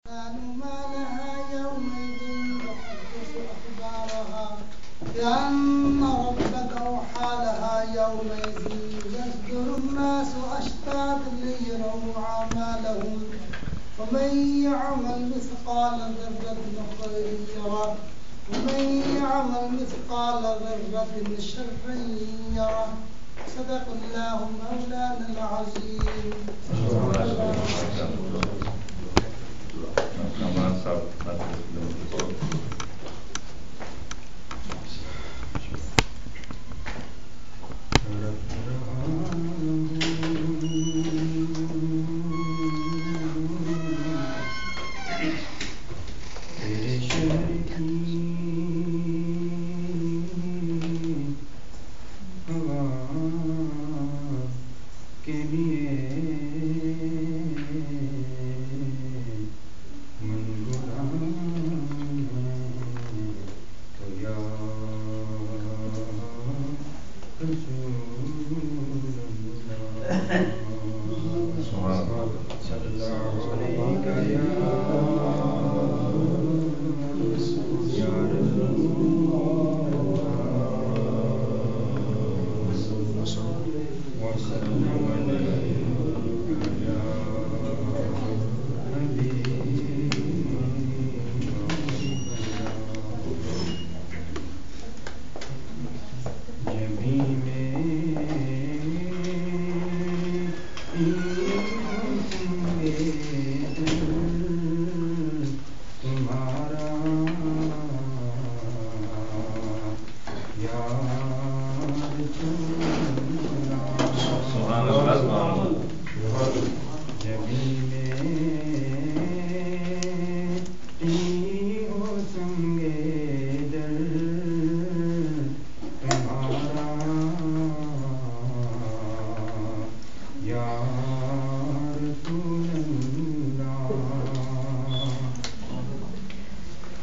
ما لها يومئذ يحدث أخبارها بأن ربك أوحى لها يومئذ يصدر الناس أشتاتا ليروا أعمالهم ومن يعمل مثقال ذرة خيرا يره ومن يعمل مثقال ذرة شرا يره صدق الله مولانا العظيم.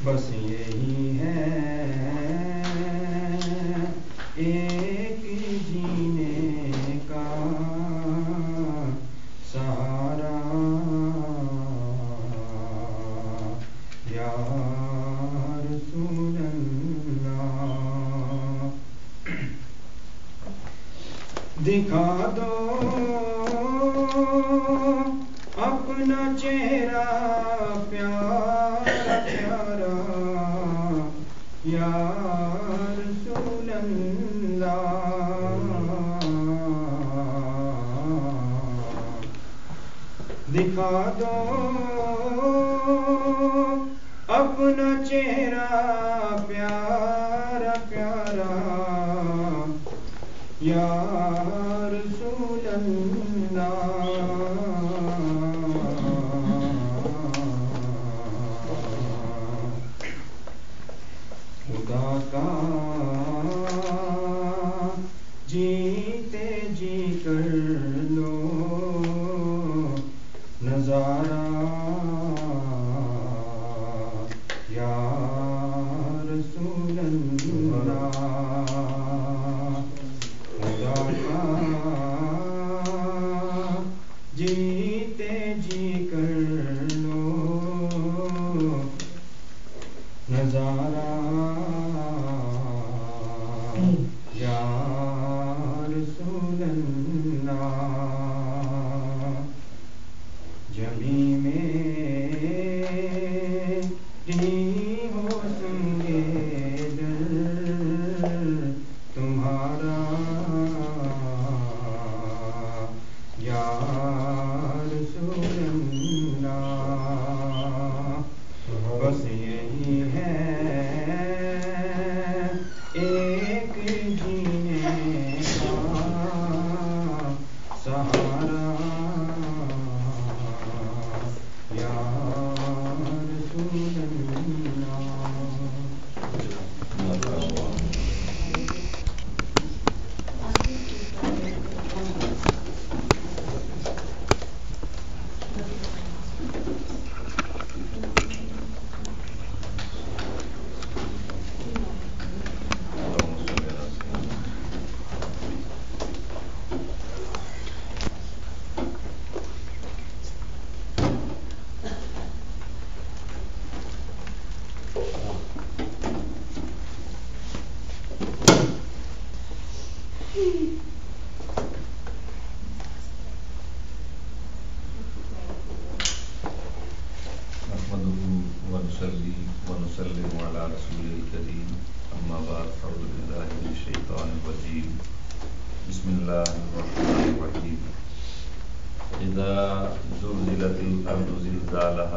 بس یہی ہے ایک جینے کا سہارا یا رسول اللہ، دکھا دو اپنا چہرہ پیارا پیارا یا رسول اللہ، دکھا دو اپنا چہرہ پیارا پیارا یا رسول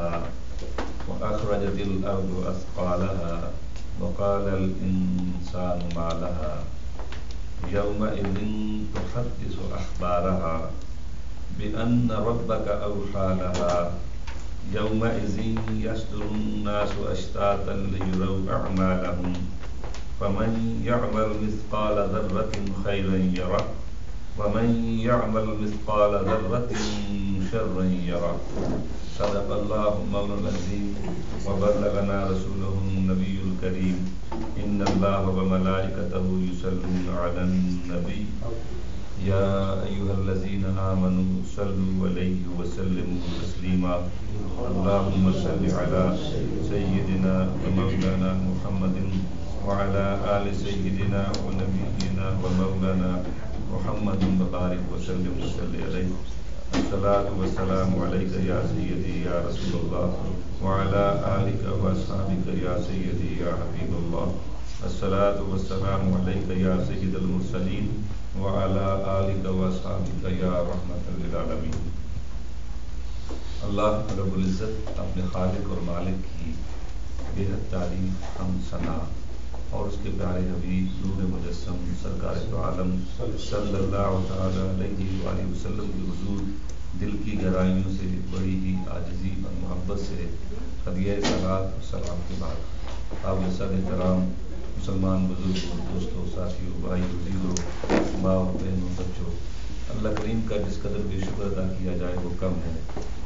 ضحاها وأخرجت الأرض أثقالها وقال الإنسان ما لها يومئذ تحدث أخبارها بأن ربك أوحى لها يومئذ يصدر الناس أشتاتا ليروا أعمالهم فمن يعمل مثقال ذرة خيرا يره ومن يعمل مثقال ذرة شرا يره صدق الله مولانا العظيم وبلغنا رسوله النبي الكريم إن الله وملائكته يصلون على النبي يا أيها الذين آمنوا صلوا عليه وسلموا تسليما اللهم صل على سيدنا ومولانا محمد وعلى آل سيدنا ونبينا ومولانا محمد وبارك وسلم وصل عليه الصلاة والسلام عليك يا سيدي يا رسول الله وعلى آلك وأصحابك يا سيدي يا حبيب الله الصلاة والسلام عليك يا سيد المرسلين وعلى آلك وأصحابك يا رحمة للعالمين. اللہ رب العزت اپنے خالق اور مالک کی بے حد تعریف ہم ثنا اور اس کے پیارے حبیب نور مجسم سرکار دو عالم صلی اللہ تعالی علیہ وآلہ وسلم کے حضور دل کی گہرائیوں سے بڑی ہی عاجزی اور محبت سے ہدیہ صلاۃ و سلام کے بعد قابل صدر کرام مسلمان بزرگوں دوستوں ساتھیوں بھائیوں عزیزوں ماں بہنوں بچوں، اللہ کریم کا جس قدر بھی شکر ادا کیا جائے وہ کم ہے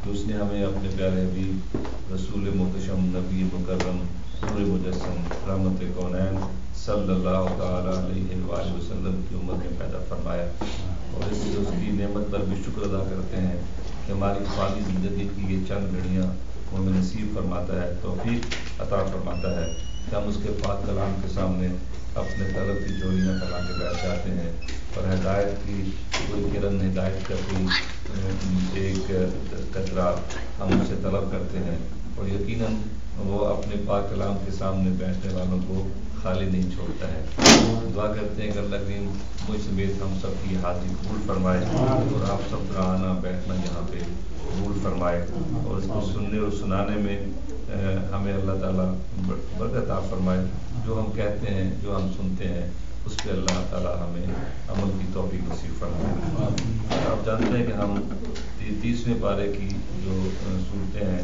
کہ اس نے ہمیں اپنے پیارے حبیب رسول محتشم نبی مکرم نور مجسم رحمت کونین صلی اللہ تعالی علیہ وآلہ وسلم کی امت میں پیدا فرمایا، اور اس کی نعمت پر بھی شکر ادا کرتے ہیں کہ ہماری فانی زندگی کی یہ چند گھڑیاں وہ ہمیں نصیب فرماتا ہے، توفیق عطا فرماتا ہے کہ ہم اس کے پاک کلام کے سامنے اپنے طلب کی جوڑیاں پھیلا کے بیٹھ جاتے ہیں اور ہدایت کی کوئی کرن ہدایت کا کوئی ایک قطرہ ہم اسے طلب کرتے ہیں، اور یقیناً وہ اپنے پاک کلام کے سامنے بیٹھنے والوں کو خالی نہیں چھوڑتا ہے۔ دعا کرتے ہیں کہ اللہ کریم مجھ سمیت ہم سب کی حاضری قبول فرمائے اور آپ سب کا آنا بیٹھنا یہاں پہ قبول فرمائے، اور اس کو سننے اور سنانے میں ہمیں اللہ تعالیٰ برکت عطا فرمائے۔ جو ہم کہتے ہیں جو ہم سنتے ہیں اس پہ اللہ تعالیٰ ہمیں عمل کی توفیق نصیب فرمائے۔ آپ جانتے ہیں کہ ہم 30ویں پارے کی جو صورتیں ہیں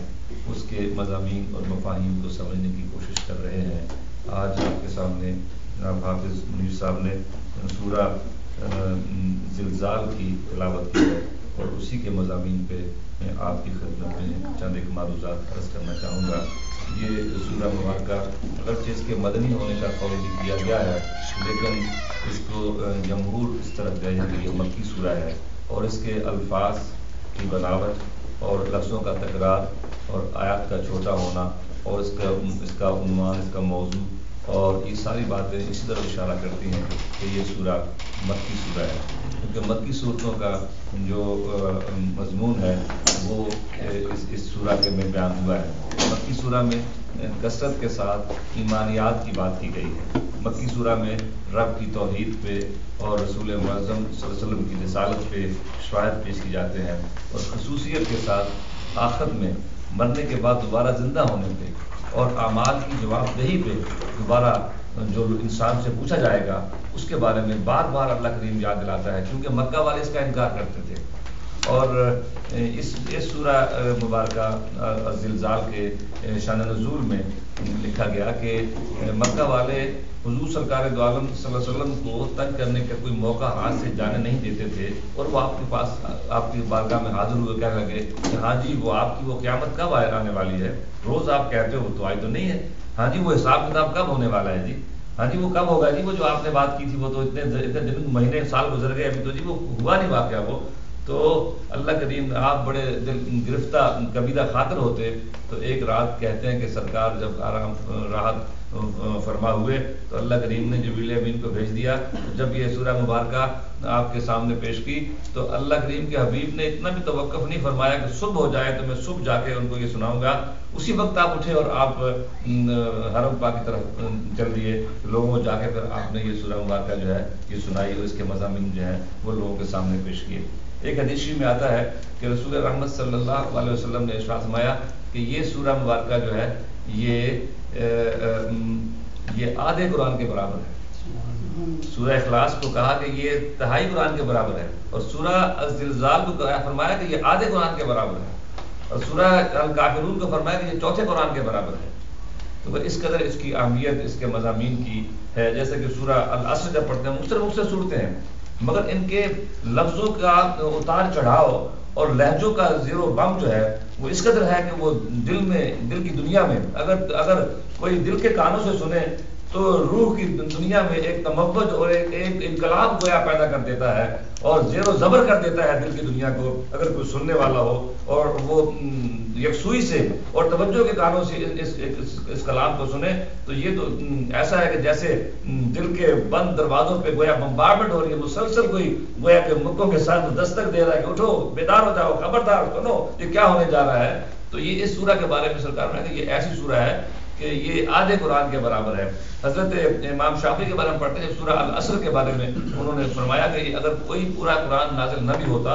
اس کے مضامین اور مفاہیم کو سمجھنے کی کوشش کر رہے ہیں۔ آج آپ کے سامنے جناب حافظ منیر صاحب نے سورہ زلزال کی تلاوت کی ہے، اور اسی کے مضامین پہ میں آپ کی خدمت میں چند ایک معروضات عرض کرنا چاہوں گا۔ یہ سورہ مبارکہ اگرچہ اس کے مدنی ہونے کا قول بھی کیا گیا ہے، لیکن اس کو جمہور اس طرح کہا ہے کہ یہ مکی سورہ ہے، اور اس کے الفاظ کی بناوٹ اور لفظوں کا تکرار اور آیات کا چھوٹا ہونا اور اس کا عنوان، اس کا موضوع اور یہ ساری باتیں اسی طرح اشارہ کرتی ہیں کہ یہ سورہ مکی سورہ ہے، کیونکہ مکی صورتوں کا جو مضمون ہے وہ اس سورہ کے میں بیان ہوا ہے۔ مکی سورہ میں کثرت کے ساتھ ایمانیات کی بات کی گئی ہے۔ مکی سورہ میں رب کی توحید پہ اور رسول معظم صلی اللہ علیہ وسلم کی رسالت پہ شواہد پیش کی جاتے ہیں، اور خصوصیت کے ساتھ آخرت میں مرنے کے بعد دوبارہ زندہ ہونے پہ اور اعمال کی جواب دہی پہ دوبارہ جو انسان سے پوچھا جائے گا اس کے بارے میں بار بار اللہ کریم یاد دلاتا ہے، کیونکہ مکہ والے اس کا انکار کرتے تھے۔ اور اس سورہ مبارکہ زلزال کے شان نزول میں لکھا گیا کہ مکہ والے حضور سرکار دو عالم صلی اللہ علیہ وسلم کو تنگ کرنے کا کوئی موقع ہاتھ سے جانے نہیں دیتے تھے، اور وہ آپ کے پاس آپ کی بارگاہ میں حاضر ہوئے کہنے لگے کہ ہاں جی وہ آپ کی وہ قیامت کب آنے والی ہے، روز آپ کہتے ہو وہ تو آئی تو نہیں ہے، ہاں جی وہ حساب کتاب کب ہونے والا ہے، جی ہاں جی وہ کب ہوگا، جی وہ جو آپ نے بات کی تھی وہ تو اتنے دن مہینے سال گزر گئے، ابھی تو جی وہ ہوا نہیں واقعہ وہ تو اللہ کریم آپ بڑے دل گرفتہ کبیدہ خاطر ہوتے تو ایک رات کہتے ہیں کہ سرکار جب آرام راحت فرما ہوئے تو اللہ کریم نے جبریل امین کو بھیج دیا۔ جب یہ سورہ مبارکہ آپ کے سامنے پیش کی تو اللہ کریم کے حبیب نے اتنا بھی توقف نہیں فرمایا کہ صبح ہو جائے تو میں صبح جا کے ان کو یہ سناؤں گا، اسی وقت آپ اٹھے اور آپ حرم پاک کی طرف چل دیے، لوگوں کو جا کے پھر آپ نے یہ سورہ مبارکہ جو ہے یہ سنائی اور اس کے مضامین جو ہیں وہ لوگوں کے سامنے پیش کیے۔ ایک حدیث میں آتا ہے کہ رسول رحمت صلی اللہ علیہ وسلم نے ارشاد فرمایا کہ کہ یہ سورہ مبارکہ جو ہے یہ آدھے قرآن کے برابر ہے. سورہ اخلاص کو کہا کہ یہ تہائی قرآن کے برابر ہے، اور سورہ الزلزال کو فرمایا کہ یہ آدھے قرآن کے برابر ہے، اور سورہ الکافرون کو فرمایا کہ یہ چوتھے قرآن کے برابر ہے. تو اس قدر اس کی اہمیت اس کے مضامین کی ہے. جیسے کہ سورہ العصر جب پڑھتے ہیں مختلف صورتیں ہیں، مگر ان کے لفظوں کا اتار چڑھاؤ اور لہجوں کا زیر و بم جو ہے وہ اس قدر ہے کہ وہ دل کی دنیا میں اگر کوئی دل کے کانوں سے سنے تو روح کی دنیا میں ایک تموج اور ایک انقلاب گویا پیدا کر دیتا ہے، اور زیر و زبر کر دیتا ہے دل کی دنیا کو اگر کوئی سننے والا ہو، اور وہ یکسوئی سے اور توجہ کے کانوں سے اس کلام کو سنے. تو یہ تو ایسا ہے کہ جیسے دل کے بند دروازوں پہ گویا بمبارمنٹ ہو رہی ہے، مسلسل کوئی گویا کہ مکوں کے ساتھ دستک دے رہا ہے کہ اٹھو، بیدار ہو جاؤ، خبردار سنو یہ کیا ہونے جا رہا ہے. تو یہ اس سورہ کے بارے میں سرکار نے کہ یہ ایسی سورہ ہے کہ یہ آدھے قرآن کے برابر ہے. حضرت امام شافعی کے بارے میں پڑھتے ہیں سورہ العصر کے بارے میں، انہوں نے فرمایا کہ اگر کوئی پورا قرآن نازل نہ بھی ہوتا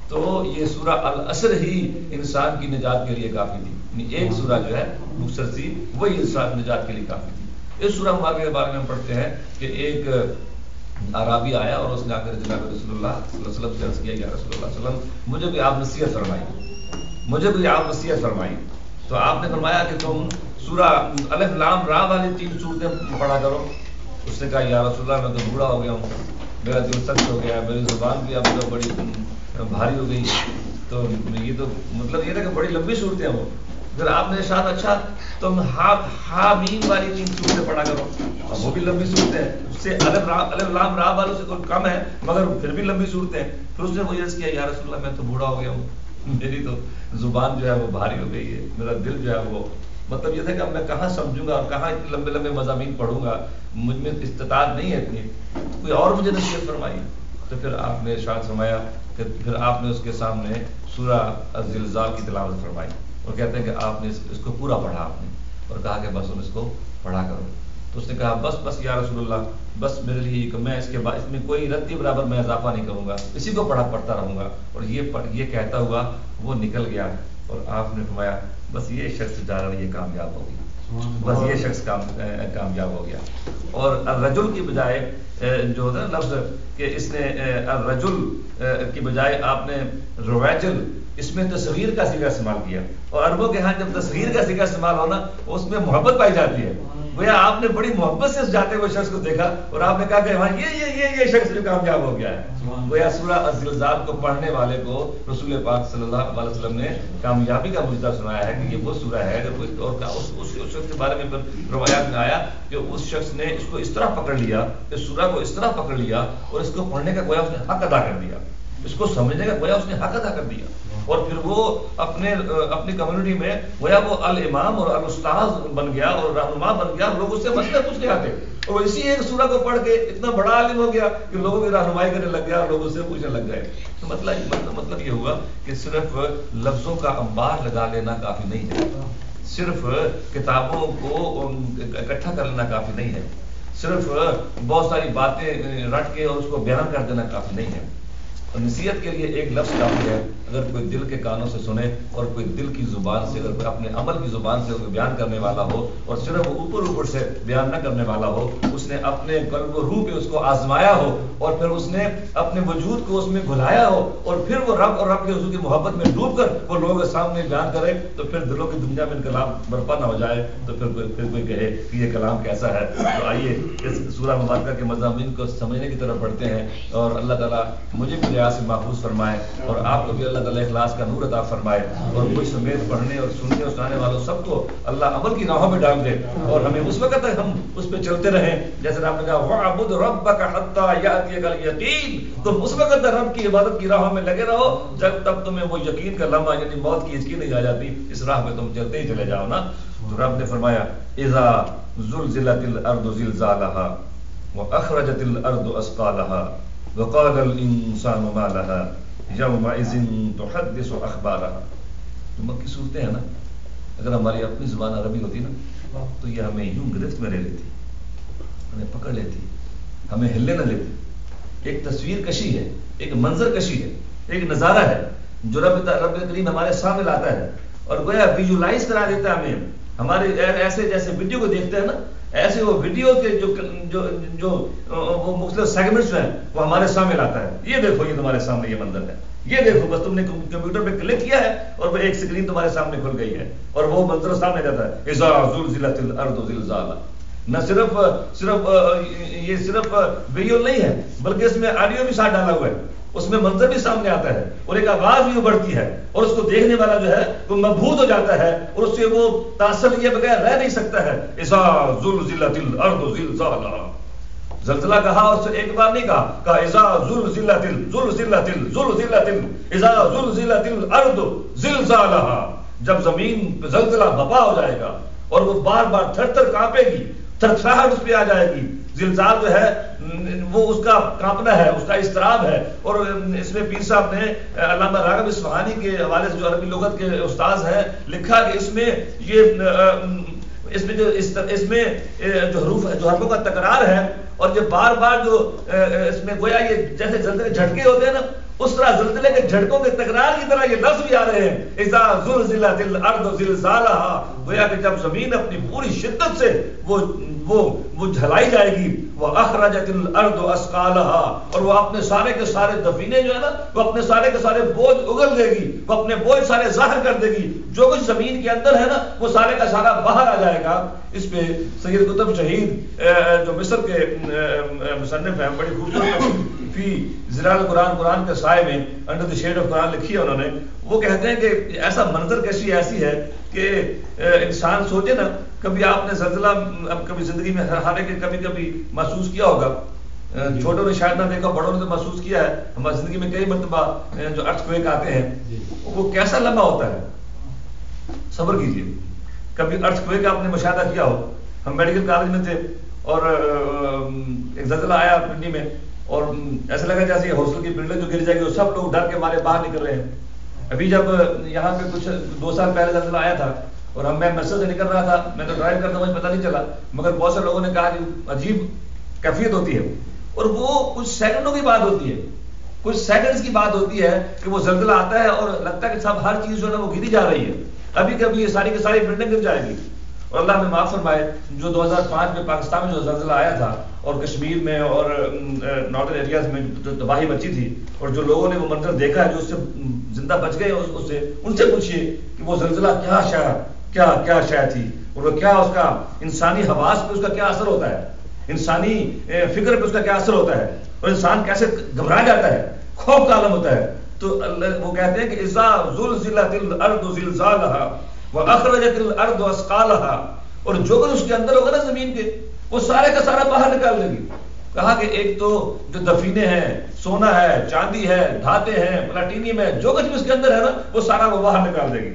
تو یہ سورہ العصر ہی انسان کی نجات کے لیے کافی تھی. ایک سورہ جو ہے مختصر سی وہی انسان نجات کے لیے کافی تھی. اس سورہ مبارکہ کے بارے میں ہم پڑھتے ہیں کہ ایک عرابی آیا اور اس نے آ کر جناب رسول اللہ صلی اللہ علیہ وسلم سے عرض کیا، یا رسول اللہ صلی اللہ علیہ وسلم مجھے کوئی آپ نصیحت فرمائی. تو آپ نے فرمایا کہ تم سورہ الف لام را والی 3 صورتیں پڑھا کرو. اس نے کہا یا رسول اللہ میں تو بوڑھا ہو گیا ہوں، میرا دل سخت ہو گیا، میری زبان بھی اب تو بڑی بھاری ہو گئی. تو یہ تو مطلب یہ تھا کہ بڑی لمبی صورتیں وہ. پھر آپ نے ارشاد اچھا تم حامیم والی 3 صورتیں پڑھا کرو. اب وہ بھی لمبی صورتیں ہیں، اس سے الف لام را والوں سے کوئی کم ہے مگر پھر بھی لمبی صورتیں. پھر اس نے وہ عرض کیا یا رسول اللہ میں تو بوڑھا ہو گیا ہوں، میری تو زبان جو ہے وہ بھاری ہو گئی ہے، میرا دل جو ہے وہ مطلب یہ تھا کہ اب میں کہاں سمجھوں گا اور کہاں لمبے لمبے مضامین پڑھوں گا، مجھ میں استطاعت نہیں ہے اتنی، کوئی اور مجھے نصیحت فرمائی. تو پھر آپ نے ارشاد فرمایا کہ پھر آپ نے اس کے سامنے سورہ الزلزال کی تلاوت فرمائی، اور کہتے ہیں کہ آپ نے اس کو پورا پڑھا آپ نے اور کہا کہ بس اس کو پڑھا کرو. تو اس نے کہا بس یا رسول اللہ بس میرے لیے کہ میں اس کے بعد اس میں کوئی رتی برابر میں اضافہ نہیں کروں گا، اسی کو پڑھتا رہوں گا. اور یہ کہتا ہوا وہ نکل گیا اور آپ نے فرمایا بس یہ شخص جا رہا ہے یہ کامیاب ہو گیا، بس یہ شخص کامیاب ہو گیا. اور الرجل کی بجائے جو ہوتا ہے لفظ کہ اس نے الرجل کی بجائے آپ نے رویجل اس میں تصغیر کا صیغہ استعمال کیا. اور عربوں کے ہاں جب تصغیر کا صیغہ استعمال ہونا اس میں محبت پائی جاتی ہے. گویا آپ نے بڑی محبت سے اس جاتے ہوئے شخص کو دیکھا اور آپ نے کہا کہ ہاں یہ شخص جو کامیاب ہو گیا ہے. گویا سورہ الزلزال کو پڑھنے والے کو رسول پاک صلی اللہ علیہ وسلم نے کامیابی کا مجدہ سنایا ہے کہ یہ وہ سورہ ہے. اگر کوئی اور اس شخص کے بارے میں روایات میں آیا کہ اس شخص نے اس کو اس طرح پکڑ لیا، اس سورہ کو اس طرح پکڑ لیا اور اس کو پڑھنے کا گویا اس نے حق ادا کر دیا، اس کو سمجھنے کا گویا اس نے حق ادا کر دیا. اور پھر وہ اپنی کمیونٹی میں گویا وہ الامام اور الاستاذ بن گیا اور رہنما بن گیا. لوگ اس سے مسئلے پوچھنے آتے اور وہ اسی ایک سورہ کو پڑھ کے اتنا بڑا عالم ہو گیا کہ لوگوں کی رہنمائی کرنے لگ گیا اور لوگ اس سے پوچھنے لگ گئے. تو مطلب یہ ہوا کہ صرف لفظوں کا انبار لگا لینا کافی نہیں ہے، صرف کتابوں کو اکٹھا کر لینا کافی نہیں ہے، صرف بہت ساری باتیں رٹ کے اور اس کو بیان کر دینا کافی نہیں ہے. اور نصیحت کے لیے ایک لفظ کافی ہے. اگر کوئی دل کے کانوں سے سنے اور کوئی دل کی زبان سے، اگر کوئی اپنے عمل کی زبان سے کوئی بیان کرنے والا ہو اور صرف اوپر سے بیان نہ کرنے والا ہو، اس نے اپنے قلب و روح پہ اس کو آزمایا ہو اور پھر اس نے اپنے وجود کو اس میں گھلایا ہو اور پھر وہ رب اور رب کے حضور کی محبت میں ڈوب کر وہ لوگوں کے سامنے بیان کرے، تو پھر دلوں کی دنیا میں انقلاب برپا نہ ہو جائے تو پھر کوئی کہے کہ یہ کلام کیسا ہے. تو آئیے اس سورہ مبارکہ کے مضامین کو سمجھنے کی طرف بڑھتے ہیں اور اللہ تعالیٰ مجھے بھی ریاض سے محفوظ فرمائے اور آپ کو بھی اللہ تعالیٰ اخلاص کا نور عطا فرمائے اور مجھ سمیت پڑھنے اور سننے اور سنانے والوں سب کو اللہ عمل کی راہوں میں ڈال دے اور ہمیں اس وقت تک ہم اس پہ چلتے رہیں جیسے آپ نے کہا وَاعْبُدْ رَبَّكَ حَتَّى يَأْتِيَكَ الْيَقِينُ. تم اس وقت تک رب کی عبادت کی راہوں میں لگے رہو جب تک تمہیں وہ یقین کا لمحہ یعنی موت کی ہچکی نہیں آ جاتی. اس راہ پہ تم چلتے ہی چلے جاؤ نا. تو رب نے فرمایا اِذَا زُلْزِلَتِ الْأَرْضُ زِلْزَالَهَا وَأَخْرَجَتِ الْأَرْضُ أَثْقَالَهَا وَقَالَ الْإِنسَانُ مَا لَهَا یومئذ تحدث اخبارها. تو مکی صورتیں ہیں نا، اگر ہماری اپنی زبان عربی ہوتی نا تو یہ ہمیں یوں گرفت میں لے لیتی، ہمیں پکڑ لیتی، ہمیں ہلنے نہ لیتی. ایک تصویر کشی ہے، ایک منظر کشی ہے، ایک نظارہ ہے جو رب کریم ہمارے سامنے لاتا ہے اور گویا ویژولائز کرا دیتا ہے ہمیں. ہمارے ایسے جیسے ویڈیو کو دیکھتے ہیں نا، ایسے وہ ویڈیو کے جو وہ مختلف سیگمنٹس ہیں وہ ہمارے سامنے لاتا ہے. یہ دیکھو، یہ تمہارے سامنے یہ منظر ہے، یہ دیکھو. بس تم نے کمپیوٹر پہ کلک کیا ہے اور وہ ایک اسکرین تمہارے سامنے کھل گئی ہے اور وہ منظر سامنے جاتا ہے. اذا زلزلت الارض زلزالها. نہ صرف یہ صرف ویڈیو نہیں ہے بلکہ اس میں آڈیو بھی ساتھ ڈالا ہوا ہے، اس میں منظر بھی سامنے آتا ہے اور ایک آواز بھی ابھرتی ہے اور اس کو دیکھنے والا جو ہے وہ مبہوت ہو جاتا ہے اور اس سے وہ تاثر لیے بغیر رہ نہیں سکتا ہے. اذا زلزلت الارض زلزالها. زلزلہ کہا اور سے ایک بار نہیں کہا اذا زلزلت اذا زلزلت الارض زلزالها. جب زمین پہ زلزلہ بپا ہو جائے گا اور وہ بار بار تھر تھر کانپے گی، تھرتھراہٹ اس پہ آ جائے گی. زلزال جو ہے وہ اس کا کانپنا ہے، اس کا اضطراب ہے. اور اس میں پیر صاحب نے علامہ راغب اصفہانی کے حوالے سے جو عربی لغت کے استاذ ہیں لکھا کہ اس میں جو حروفوں کا تکرار ہے اور یہ بار بار جو اس میں گویا یہ جیسے زلزلے جھٹکے ہوتے ہیں نا، اس طرح زلزلے کے جھٹکوں کے تکرار کی طرح یہ لفظ بھی آ رہے ہیں. اذا زلزلت الارض زلزالها. گویا کہ جب زمین اپنی پوری شدت سے وہ جھلائی جائے گی. واخرجت الارض اثقالها. اور وہ اپنے سارے کے سارے دفینے جو ہے نا وہ اپنے سارے کے سارے بوجھ اگل دے گی، وہ اپنے بوجھ سارے ظاہر کر دے گی. جو کچھ زمین کے اندر ہے نا وہ سارے کا سارا باہر آ جائے گا. اس پہ سید قطب شہید جو مصر کے مصنف ہیں، بڑی خوبصورت فی ظلال قرآن، قرآن کے سائے میں انڈر دی شیڈ آف قرآن لکھی ہے انہوں نے. وہ کہتے ہیں کہ ایسا منظر کشی ایسی ہے کہ انسان سوچے نا، کبھی آپ نے زلزلہ کبھی زندگی میں حالانکہ کبھی کبھی محسوس کیا ہوگا، چھوٹوں نے شاید نہ دیکھا، بڑوں نے تو محسوس کیا ہے. ہماری زندگی میں کئی مرتبہ جو ارتھکویک آتے ہیں وہ کیسا لمحہ ہوتا ہے. صبر کیجیے. کبھی ارتھکویک آپ نے مشاہدہ کیا ہو. ہم میڈیکل کالج میں تھے اور ایک زلزلہ آیا پنڈی میں اور ایسا لگا جیسے ہاسٹل کی بلڈنگ جو گر جائے گی اور سب لوگ ڈر کے مارے باہر نکل رہے ہیں. ابھی جب یہاں پہ کچھ 2 سال پہلے زلزلہ آیا تھا اور میں مسجد سے نکل رہا تھا، میں تو ڈرائیو کرتا مجھے پتہ نہیں چلا، مگر بہت سے لوگوں نے کہا کہ عجیب کیفیت ہوتی ہے. اور وہ کچھ سیکنڈوں کی بات ہوتی ہے، کچھ سیکنڈز کی بات ہوتی ہے کہ وہ زلزلہ آتا ہے اور لگتا ہے کہ سب ہر چیز جو ہے نا وہ گری جا رہی ہے. ابھی کبھی یہ ساری کی ساری بلڈنگ گر جائے گی. اور اللہ میں معاف فرمائے، جو 2005 میں پاکستان میں جو زلزلہ آیا تھا اور کشمیر میں اور ناردرن ایریاز میں جو تباہی مچی تھی اور جو لوگوں نے وہ منظر دیکھا ہے جو اس سے زندہ بچ گئے، ان سے پوچھیے کہ وہ زلزلہ کیا شے تھی اور وہ کیا اس کا انسانی حواس پہ اس کا کیا اثر ہوتا ہے، انسانی فکر پہ اس کا کیا اثر ہوتا ہے اور انسان کیسے گھبرا جاتا ہے، خوف کا عالم ہوتا ہے. تو وہ کہتے ہیں کہ اذا زلزلت الارض زلزالها واخرجت الارض اثقالها. اور جو کچھ اس کے اندر ہوگا نا زمین کے وہ سارے کا سارا باہر نکال دے گی. کہا کہ ایک تو جو دفینے ہیں، سونا ہے، چاندی ہے، دھاتیں ہیں، پلاٹینیم ہے، جو کچھ بھی اس کے اندر ہے نا وہ سارا وہ باہر نکال دے گی.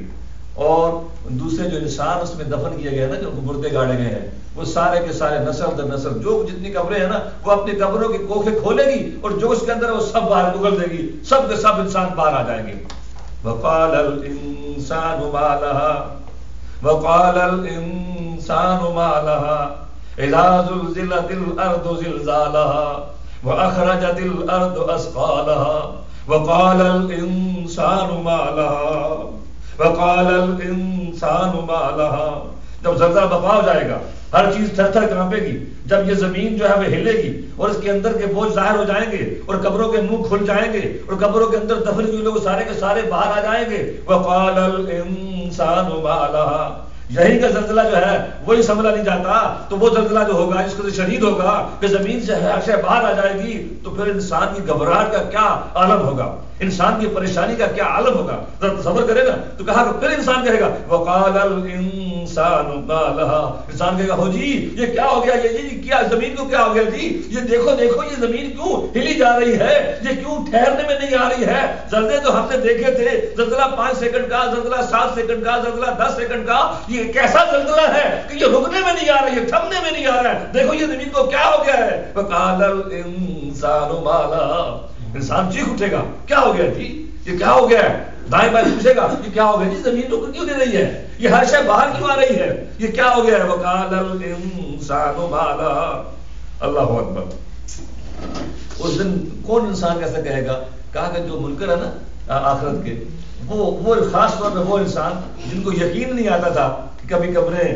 اور دوسرے جو انسان اس میں دفن کیے گئے نا، جو مردے گاڑے گئے ہیں، وہ سارے کے سارے نسل در نسل جو جتنی قبریں ہیں نا وہ اپنی قبروں کی کوکھیں کھولے گی اور جو اس کے اندر ہے وہ سب باہر اگل دے گی. سب کے سب انسان باہر آ جائیں گے. وقال الانسان ما لها وقال الانسان ما لها اذا زلزلت الارض زلزالها واخرجت الارض اثقالها وقال الانسان ما لها وقال الانسان ما لها. جب زلزلہ بپا ہو جائے گا، ہر چیز تھر تھر کانپے گی، جب یہ زمین جو ہے وہ ہلے گی اور اس کے اندر کے بوجھ ظاہر ہو جائیں گے اور قبروں کے منہ کھل جائیں گے اور قبروں کے اندر دفن ہوئے لوگ سارے کے سارے باہر آ جائیں گے. وقال الانسان ما لها. یہی کا زلزلہ جو ہے وہی سنبھلا نہیں جاتا تو وہ زلزلہ جو ہوگا جس کا شدید ہوگا کہ زمین سے ہر شے باہر آ جائے گی تو پھر انسان کی گھبراہٹ کا کیا عالم ہوگا، انسان کی پریشانی کا کیا عالم ہوگا. ذرا تصور کرے نا تو کہا کہ پھر انسان کہے گا وقال الانسان ما لها. انسان کہے گا ہو جی یہ کیا ہو گیا، یہ جی کیا زمین کو کیا ہو گیا جی، یہ دیکھو یہ زمین کیوں ہلی جا رہی ہے، یہ کیوں ٹھہرنے میں نہیں آ رہی ہے. زلزلے تو ہم نے دیکھے تھے، زلزلہ 5 سیکنڈ کا، زلزلہ 7 سیکنڈ کا، زلزلہ 10 سیکنڈ کا. یہ کیسا زلزلہ ہے کہ یہ رکنے میں نہیں آ رہا ہے، تھمنے میں نہیں آ رہا ہے. دیکھو یہ زمین کو کیا ہو گیا ہے. وقال الانسان ما لها. انسان چیخ اٹھے گا کیا ہو گیا جی، یہ کیا ہو گیا ہے. دائیں بائیں پوچھے گا یہ کیا ہو گیا جی، زمین رک کیوں دے رہی ہے، یہ ہر شے باہر کیوں آ رہی ہے، یہ کیا ہو گیا ہے. وقال الانسان ما لها. اللہ اکبر. اس دن کون انسان کیسے کہے گا. کہا کہ جو منکر ہے نا آخرت کے، وہ خاص طور پہ وہ انسان جن کو یقین نہیں آتا تھا کہ کبھی قبریں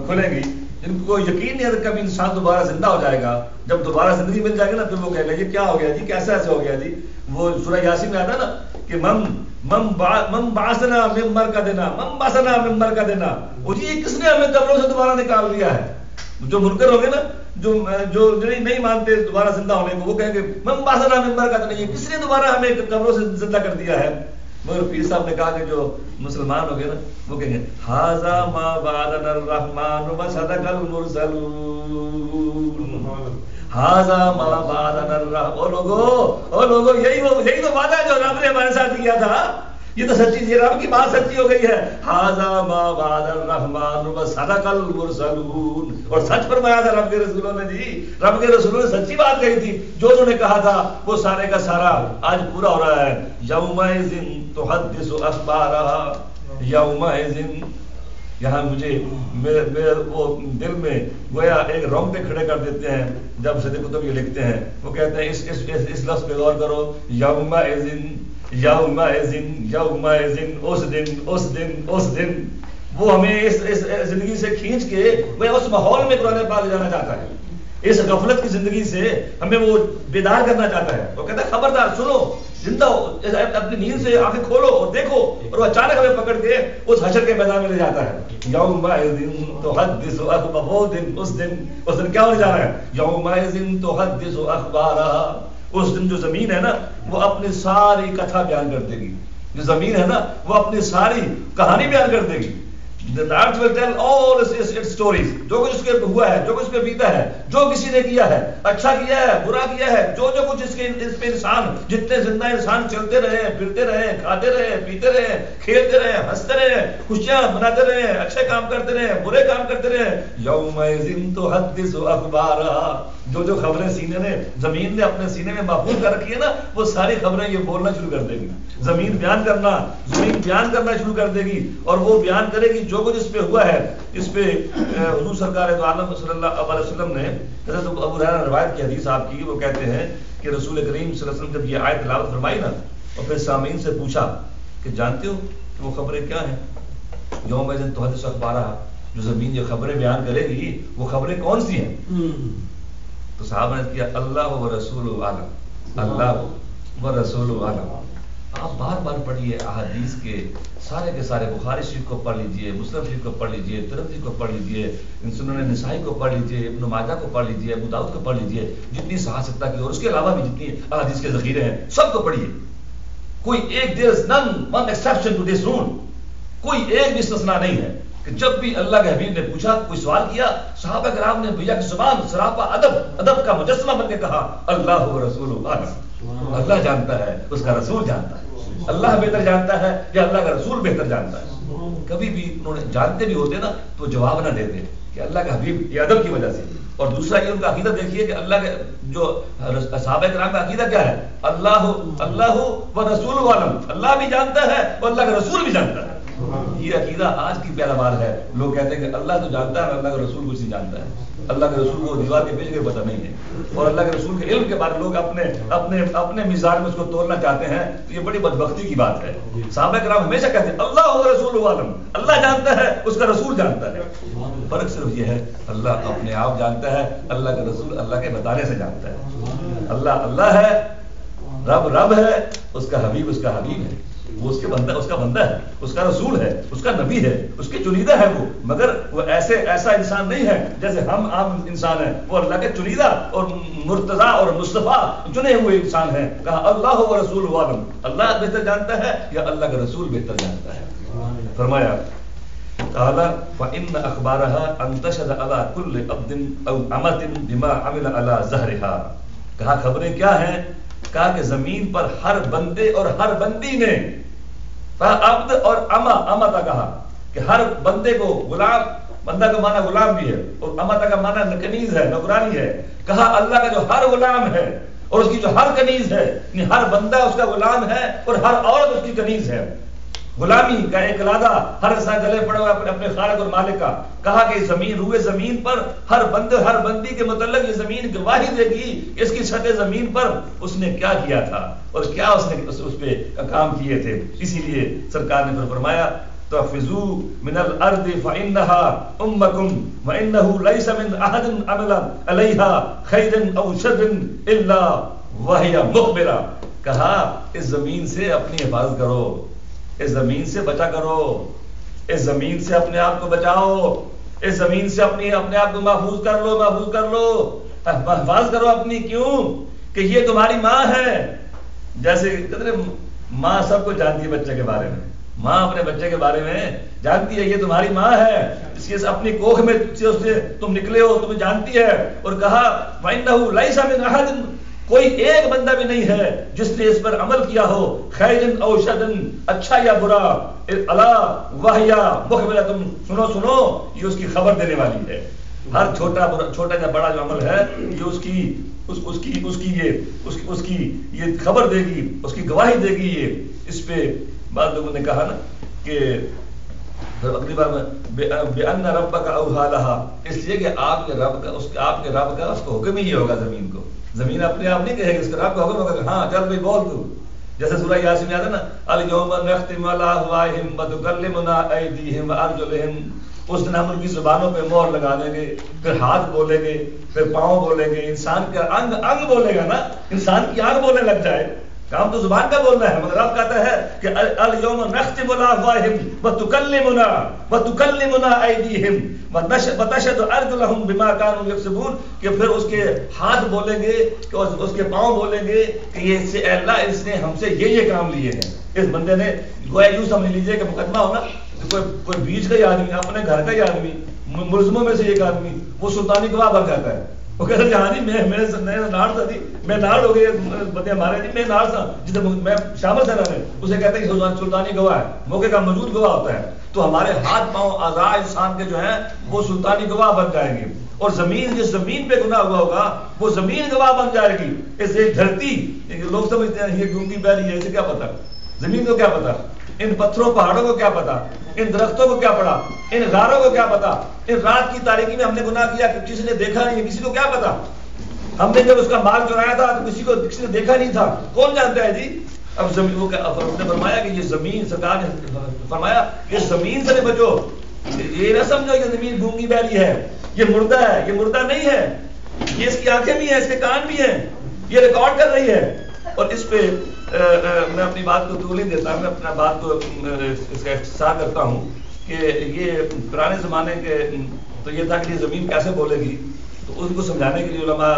کھلیں گی، جن کو یقین نہیں آتا کبھی انسان دوبارہ زندہ ہو جائے گا، جب دوبارہ زندگی مل جائے گی نا پھر وہ کہے گا یہ کیا ہو گیا جی، کیسا ایسے ہو گیا جی. وہ سورہ یاسین میں آتا نا کہ من باسنا ممبر کا دینا، من باسنا ممبر کا دینا، وہ جی یہ کس نے ہمیں قبروں سے دوبارہ نکال دیا ہے. جو منکر ہو گئے نا، جو نہیں مانتے دوبارہ زندہ ہونے کو، وہ کہیں گے من باسنا ممبر کا دینا، یہ کس نے دوبارہ ہمیں قبروں سے زندہ کر دیا ہے. مگر پیر صاحب نے کہا کہ جو مسلمان ہو گئے نا وہ کہیں گے ھذا ما وعدنا الرحمن وصدق المرسلون، ھذا ما وعدنا الرحمن. او لوگو یہی تو وعدہ ہے جو رب نے ہمارے ساتھ کیا تھا، یہ تو سچی، یہ رب کی بات سچی ہو گئی ہے. ھذا ما وعد الرحمن وصدق المرسلون، اور سچ فرمایا تھا رب کے رسولوں نے. جی رب کے رسولوں نے سچی بات کہی تھی، جو انہوں نے کہا تھا وہ سارے کا سارا آج پورا ہو رہا ہے. یومئذ تحدث اخبارها یومئذ، یہاں مجھے میرے وہ دل میں گویا ایک رونگٹے کھڑے کر دیتے ہیں جب سید قطب یہ لکھتے ہیں. وہ کہتے ہیں اس لفظ پہ غور کرو، یومئذ یومئذ یومئذ، اس دن وہ ہمیں اس زندگی سے کھینچ کے وہ اس ماحول میں قرآن پاک لے جانا چاہتا ہے، اس غفلت کی زندگی سے ہمیں وہ بیدار کرنا چاہتا ہے. وہ کہتا ہے خبردار سنو، زندہ ہو، اپنی نیند سے آنکھیں کھولو اور دیکھو، اور وہ اچانک ہمیں پکڑ کے اس حشر کے میدان میں لے جاتا ہے. یومئذ تحدث اخبارها، وہ دن، اس دن کیا ہونے جا رہا ہے؟ یومئذ تحدث اخبارها، اس دن جو زمین ہے نا وہ اپنی ساری کتھا بیان کر دے گی. جو زمین ہے نا وہ اپنی ساری کہانی بیان کر دے گی. The earth will tell all its stories. جو کچھ اس کے ہوا ہے، جو کچھ اس پہ بیتا ہے، جو کسی نے کیا ہے، اچھا کیا ہے، برا کیا ہے، جو کچھ اس پہ انسان، جتنے زندہ انسان چلتے رہے، پھرتے رہے، کھاتے رہے، پیتے رہے، کھیلتے رہے، ہنستے رہے، خوشیاں مناتے رہے، اچھے کام کرتے رہے، برے کام کرتے رہے. یومئذ تحدث اخبارها، جو خبریں سینے نے، زمین نے اپنے سینے میں محفوظ کر رکھی ہے نا، وہ ساری خبریں یہ بولنا شروع کر دے گی. زمین بیان کرنا شروع کر دے گی، اور وہ بیان کرے گی جو کچھ اس پہ ہوا ہے. اس پہ حضور سرکار دو عالم صلی اللہ علیہ وسلم نے حضرت ابو ہریرہ نے روایت کی حدیث آپ کی، وہ کہتے ہیں کہ رسول کریم صلی اللہ علیہ وسلم جب یہ آیت تلاوت فرمائی نا اور پھر سامعین سے پوچھا کہ جانتے ہو کہ وہ خبریں کیا ہیں؟ یومئذ تحدث اخبارها، جو زمین جو خبریں بیان کرے گی وہ خبریں کون سی ہیں؟ تو صحابہ نے کیا اللہ و رسول عالم، اللہ و رسول عالم. آپ بار بار پڑھیے احادیث کے سارے بخاری شریف کو پڑھ لیجئے، مسلم شریف کو پڑھ لیجئے، ترمذی کو پڑھ لیجئے، سنن نسائی کو پڑھ لیجئے، ابن ماجہ کو پڑھ لیجئے، ابو داؤد کو پڑھ لیجئے، جتنی صحاح کی اور اس کے علاوہ بھی جتنی احادیث کے ذخیرے ہیں سب کو پڑھیے. کوئی ایک there is none one exception to this rule، کوئی ایک بھی استثناء نہیں ہے کہ جب بھی اللہ کے حبیب نے پوچھا، کوئی سوال کیا، صحابہ کرام نے بھیا کی زبان سراپا ادب کا مجسمہ بن کے کہا اللہ و رسول عالم، اللہ جانتا ہے، اس کا رسول جانتا ہے. اللہ بہتر جانتا ہے یا اللہ کا رسول بہتر جانتا ہے؟ کبھی بھی انہوں نے جانتے بھی ہوتے نا تو جواب نہ دیتے کہ اللہ کا حبیب، یہ ادب کی وجہ سے. اور دوسرا یہ ان کا عقیدہ دیکھیے کہ اللہ کے جو صحابہ کرام کا عقیدہ کیا ہے، اللہ و رسول عالم، اللہ بھی جانتا ہے اور اللہ کا رسول بھی جانتا ہے. یہ عقیدہ آج کی پیداوار ہے. لوگ کہتے ہیں کہ اللہ تو جانتا ہے اور اللہ کا رسول کچھ نہیں جانتا ہے. اللہ کے رسول کو دیوار کے پیچھے پتہ نہیں ہے، اور اللہ کے رسول کے علم کے بارے لوگ اپنے میزان میں اس کو تولنا چاہتے ہیں. تو یہ بڑی بدبختی کی بات ہے. صحابہ کرام ہمیشہ کہتے ہیں اللہ و رسول عالم، اللہ جانتا ہے، اس کا رسول جانتا ہے. فرق صرف یہ ہے اللہ اپنے آپ جانتا ہے، اللہ کا رسول اللہ کے بتانے سے جانتا ہے. اللہ ہے، رب ہے، اس کا حبیب ہے، وہ اس کا بندہ ہے، اس کا رسول ہے، اس کا نبی ہے، اس کے چنیدہ ہے وہ. مگر وہ ایسا انسان نہیں ہے جیسے ہم عام انسان ہیں. وہ اللہ کے چنیدہ اور مرتضی اور مصطفیٰ چنے ہوئے انسان ہیں. کہا اللہ و رسول عالم، اللہ بہتر جانتا ہے یا اللہ کا رسول بہتر جانتا ہے. فرمایا تعالی فإن أخبارها انتشر على كل عبد أو أمة بما عمل على ظهرها. کہا خبریں کیا ہیں؟ کہا کہ زمین پر ہر بندے اور ہر بندی نے، عبد اور امتا کہا کہ ہر بندے کو، غلام، بندہ کا معنی غلام بھی ہے اور امتا کا معنی کنیز ہے، نوکرانی ہے. کہا اللہ کا جو ہر غلام ہے اور اس کی جو ہر کنیز ہے، یعنی ہر بندہ اس کا غلام ہے اور ہر عورت اس کی کنیز ہے. غلامی کا ایک لادہ ہر انسان گلے پڑے ہوئے اپنے خالق اور مالک کا. کہا کہ زمین روئے زمین پر ہر بندی کے متعلق یہ زمین گواہی دے گی اس کی سطح زمین پر اس نے کیا کیا تھا اور کیا اس نے اس پہ کام کیے تھے. اسی لیے سرکار نے پھر فرمایا تحفظوا من الارض فانها امكم وانه ليس من احد عمل عليها خير او شر الا وهي مقبرہ. کہا اس زمین سے اپنی حفاظت کرو، اس زمین سے بچا کرو، اس زمین سے اپنے آپ کو بچاؤ، اس زمین سے اپنے آپ کو محفوظ کر لو، حفاظت کرو اپنی. کیوں کہ یہ تمہاری ماں ہے. جیسے کہتے ماں سب کو جانتی ہے بچے کے بارے میں، ماں اپنے بچے کے بارے میں جانتی ہے یہ تمہاری ماں ہے، اس کے اپنی کوکھ میں سے تم نکلے ہو، تمہیں جانتی ہے. اور کہا وَإِنَّهُ لَيْسَ مِنْ أَحَدٍ، کوئی ایک بندہ بھی نہیں ہے جس نے اس پر عمل کیا ہو، خیرن او شرن، اچھا یا برا، الا وحیا مخبرہ، تم سنو یہ اس کی خبر دینے والی ہے. ہر چھوٹا یا بڑا جو عمل ہے یہ اس کی یہ خبر دے گی، اس کی گواہی دے گی. یہ اس پہ بعض لوگوں نے کہا نا کہ اگلی بار میں بِأَنَّ رَبَّكَ أَوْحَىٰ لَهَا، اس لیے کہ آپ کے رب کا اس کو حکم ہی یہ ہوگا. زمین کو زمین اپنے آپ نہیں کہے گی، اس کا رب کا حکم ہوگا کہ ہاں چل بھائی بول تو. جیسے سورہ یاسین میں آتا ہے نا الْيَوْمَ نَخْتِمُ عَلَىٰ أَفْوَاهِهِمْ وَتُكَلِّمُنَا أَيْدِيهِمْ وَأَرْجُلُهُمْ، اس دن ہم ان کی زبانوں پہ مہر لگا دیں گے، پھر ہاتھ بولیں گے، پھر پاؤں بولیں گے. انسان کا انگ بولے گا نا، انسان کی آنکھ بولنے لگ جائے. کام تو زبان کا بولنا ہے، مگر رب کہتا ہے کہ اليوم نختم علی افواہہم وتکلمنا ایدیہم وتشہد ارجلہم بما کانوا یکسبون، کہ پھر اس کے ہاتھ بولیں گے، اس کے پاؤں بولیں گے کہ یہ سے اللہ اس نے ہم سے یہ کام لیے ہیں. اس بندے نے گویا یوں سمجھ لیجیے کہ مقدمہ ہونا کوئی بیچ کا ہی آدمی، اپنے گھر کا ہی آدمی، ملزموں میں سے ایک آدمی وہ سلطانی گواہ بن جاتا ہے. وہ کہتا ہے جہاں جی میں ناڑ تھا جی، میں ناڑ ہو گئے بندے مارے جی، میں ناڑ تھا جس میں شامل تھا میں، اسے کہتے ہیں کہ سلطانی گواہ ہے، موقع کا موجود گواہ ہوتا ہے. تو ہمارے ہاتھ پاؤں اعضاء انسان کے جو ہیں وہ سلطانی گواہ بن جائیں گے. اور زمین جس زمین پہ گناہ ہوا ہوگا وہ زمین گواہ بن جائے گی. اس ایک دھرتی، لوگ سمجھتے ہیں یہ گونگی بیلی ہے، اسے کیا پتا، زمین کو کیا پتا، ان پتھروں پہاڑوں کو کیا پتا، ان درختوں کو کیا پڑا، ان غاروں کو کیا پتا، ان رات کی تاریکی میں ہم نے گناہ کیا کہ کسی نے دیکھا نہیں ہے، کسی کو کیا پتا. ہم نے جب اس کا مال چرایا تھا تو کسی نے دیکھا نہیں تھا، کون جانتا ہے جی. اب زمین وہ نے فرمایا کہ یہ زمین، سرکار نے فرمایا کہ زمین سے بچو. یہ نہ سمجھو کہ زمین گونگی بیلی ہے، یہ مردہ ہے، یہ مردہ نہیں ہے، یہ اس کی آنکھیں بھی ہیں، اس کے کان بھی ہیں، یہ ریکارڈ کر رہی ہے. اور اس پہ میں اپنی بات کو طول نہیں دیتا، میں اپنا بات کو اس کا اختصار کرتا ہوں کہ یہ پرانے زمانے کے تو یہ تھا کہ یہ زمین کیسے بولے گی. تو اس کو سمجھانے کے لیے علماء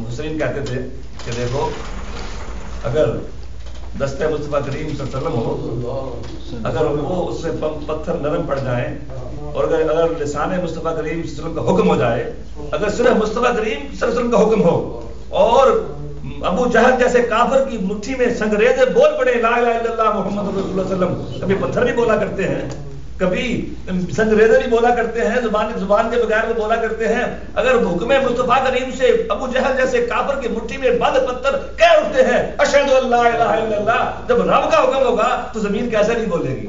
حسین کہتے تھے کہ دیکھو اگر دستہ مصطفیٰ کریم صلی اللہ علیہ وسلم ہو، اگر وہ اس سے پتھر نرم پڑ جائیں، اور اگر لسان مصطفیٰ کریم صلی اللہ علیہ وسلم کا حکم ہو جائے، اگر صرف مصطفیٰ کریم صلی اللہ علیہ وسلم کا حکم ہو، اور ابو جہل جیسے کافر کی مٹھی میں سنگریزے بول پڑے لا الہ الا اللہ محمد رسول اللہ صلی اللہ علیہ وسلم، کبھی پتھر بھی بولا کرتے ہیں، کبھی سنگریزے بھی بولا کرتے ہیں، زبان کے بغیر وہ بولا کرتے ہیں. اگر حکم مصطفیٰ کریم سے ابو جہل جیسے کافر کی مٹھی میں بند پتھر کہہ اٹھتے ہیں اشہد ان لا الہ الا اللہ، جب رب کا حکم ہوگا تو زمین کیسے نہیں بولے گی.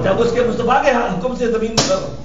جب اس کے مصطفیٰ کے حکم سے زمین